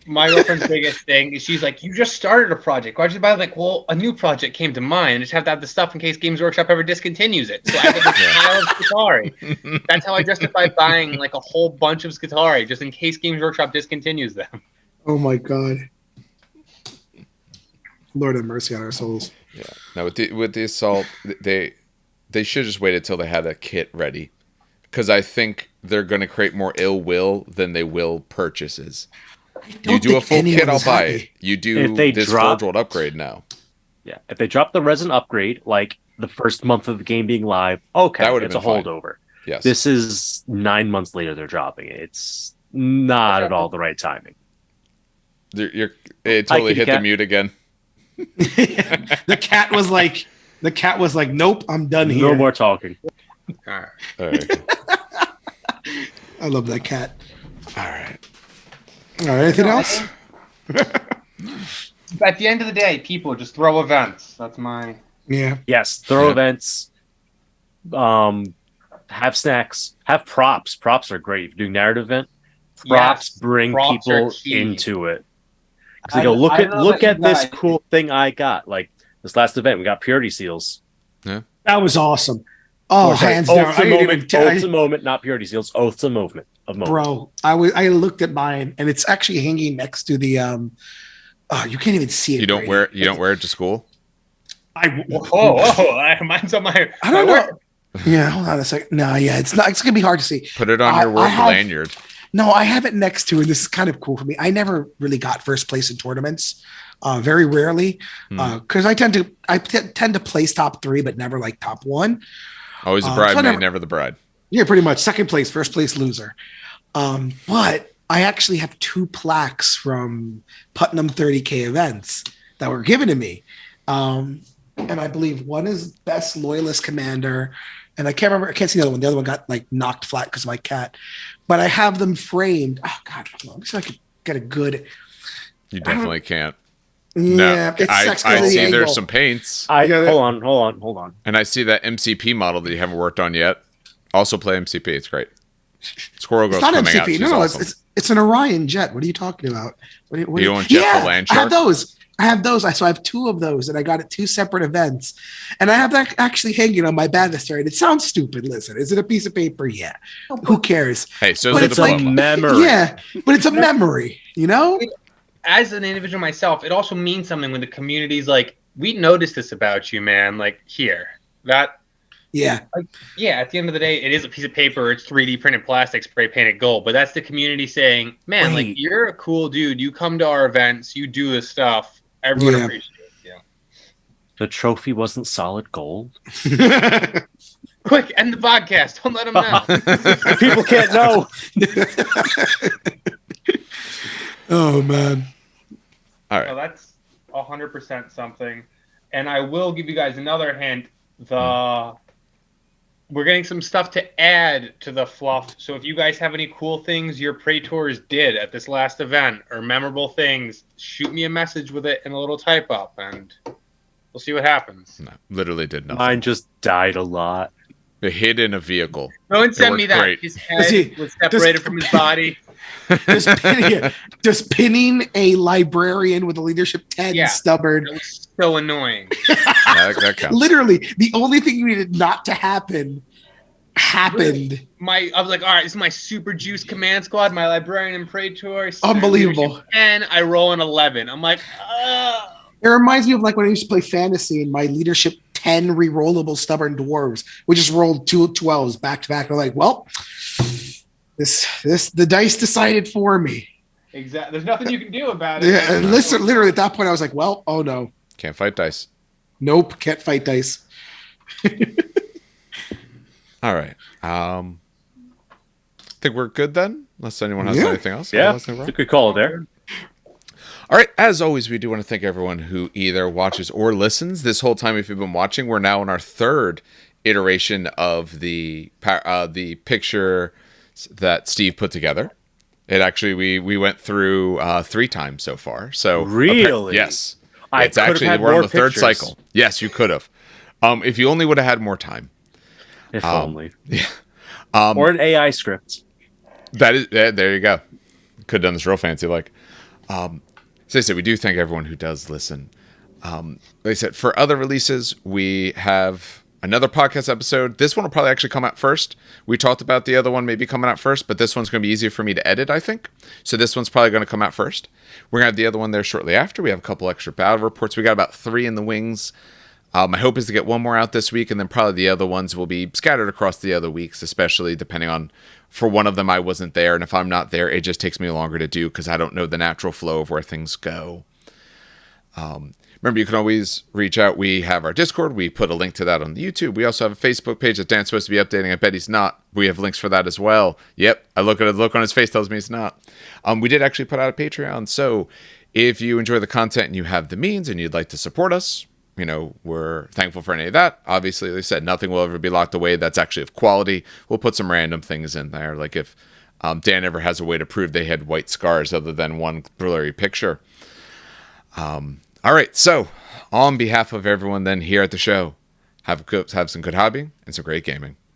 C: My girlfriend's biggest thing is she's like, you just started a project. Why'd you buy? Like, well, a new project came to mind. I just have to have the stuff in case Games Workshop ever discontinues it. So I get this pile of Scutari. That's how I justify buying like a whole bunch of Scutari, just in case Games Workshop discontinues them.
D: Oh my God. Lord have mercy on our souls.
A: Yeah. Now with the assault, they should just wait until they had a kit ready, because I think they're going to create more ill will than they will purchases. You do a full kit, I'll buy it. You do this Forge World upgrade now.
B: Yeah, if they drop the resin upgrade, like the first month of the game being live, okay,
A: That
B: it's a
A: fine.
B: holdover.
A: Yes.
B: This is 9 months later they're dropping it. It's not at all the right timing.
A: It totally hit the mute again.
D: The cat was like, nope, I'm done here.
B: No more talking.
C: All right.
A: All right.
D: I love that cat.
A: All right.
D: All right, anything else?
C: At the end of the day, people just throw events. That's my.
D: Yeah.
B: Yes, throw events. Have snacks. Have props. Props are great. If you're doing narrative event, props bring people into it. Because they go, look at this cool thing I got. Like this last event, we got purity seals.
A: Yeah.
D: That was awesome. Oh, hands down.
B: Oaths a moment, not purity seals. Oaths a movement.
D: Bro, I looked at mine and it's actually hanging next to the you can't even see it.
A: You don't wear it to school?
C: Mine's on my.
D: I don't know. Yeah, hold on a second. No, yeah, it's not. It's gonna be hard to see.
A: Put it on your work lanyard.
D: No, I have it next to, and this is kind of cool for me. I never really got first place in tournaments, very rarely, because I tend to place top 3, but never like top 1.
A: Always the bridesmaid, never the bride.
D: Yeah, pretty much. Second place, first place loser. But I actually have 2 plaques from Putnam 30K events that were given to me. And I believe one is best loyalist commander. And I can't see the other one. The other one got like knocked flat because of my cat. But I have them framed. Oh God, let me see if I could get a good.
A: You definitely can't.
D: Yeah,
A: no, I see there's some paints.
B: Hold on.
A: And I see that MCP model that you haven't worked on yet. Also play MCP. It's great. Squirrel Girl's coming out. She's awesome.
D: It's an Orion jet. What are you talking about?
A: You want Jet the Land Shark?
D: I have those. So I have 2 of those, and I got at 2 separate events, and I have that actually hanging on my banister. And it sounds stupid. Listen, is it a piece of paper? Yeah. Who cares?
A: Hey, so
D: but
A: it's
B: a memory.
D: Yeah, but it's a memory.
C: As an individual myself, it also means something when the community's like, "We noticed this about you, man. Like here, that."
D: Yeah.
C: At the end of the day, it is a piece of paper. It's 3D printed plastic, spray painted gold. But that's the community saying, "Man, like you're a cool dude. You come to our events. You do this stuff." Everyone appreciates you.
B: The trophy wasn't solid gold.
C: Quick, end the podcast. Don't let them know.
B: People can't know.
D: Oh man.
A: All right.
C: So that's 100% something. and I will give you guys another hint. We're getting some stuff to add to the fluff. So if you guys have any cool things your Praetors did at this last event or memorable things, shoot me a message with it in a little type up, and we'll see what happens.
A: No, literally did nothing.
B: Mine just died a lot.
A: It hid in a vehicle.
C: No one sent
A: worked
C: me that.
A: great.
C: His head was separated from his body.
D: Just pinning a librarian with a leadership 10 stubborn.
C: That was so annoying.
A: That counts.
D: Literally, the only thing you needed not to happen happened.
C: I was like, all right, this is my super juice command squad, my librarian and Praetor.
D: Unbelievable.
C: And I roll an 11. I'm like,
D: It reminds me of like when I used to play fantasy and my leadership 10 rerollable stubborn dwarves. We just rolled two 12s back to back. We're like, well, the dice decided for me.
C: Exactly. There's nothing you can do about it.
D: Yeah, and literally at that point I was like, well, oh no.
A: Can't fight dice.
D: Nope, can't fight dice.
A: All right. I think we're good then, unless anyone has anything else.
B: Yeah, it's a good call there.
A: All right. As always, we do want to thank everyone who either watches or listens this whole time. If you've been watching, we're now in our third iteration of the picture that Steve put together. It actually we went through 3 times so far. So
B: really,
A: yes,
B: it's
A: actually we're on the third cycle. Yes, you could have. If you only would have had more time.
B: If only.
A: Yeah.
B: Or an AI script.
A: That is there. You go. Could have done this real fancy. Like, so I said, we do thank everyone who does listen. Like I said, for other releases, we have another podcast episode. This one will probably actually come out first. We talked about the other one maybe coming out first, but this one's going to be easier for me to edit, I think. So this one's probably going to come out first. We're going to have the other one there shortly after. We have a couple extra battle reports. We got about 3 in the wings. My hope is to get one more out this week, and then probably the other ones will be scattered across the other weeks, especially depending on, for one of them I wasn't there, and if I'm not there, it just takes me longer to do because I don't know the natural flow of where things go. Remember, you can always reach out. We have our Discord. We put a link to that on the YouTube. We also have a Facebook page that Dan's supposed to be updating. I bet he's not. We have links for that as well. Yep, I look at the look on his face tells me he's not. We did actually put out a Patreon, so if you enjoy the content and you have the means and you'd like to support us, you know, we're thankful for any of that. Obviously, like I said, nothing will ever be locked away that's actually of quality. We'll put some random things in there, like if Dan ever has a way to prove they had white scars other than one blurry picture. All right, so on behalf of everyone then here at the show, have some good hobbying and some great gaming.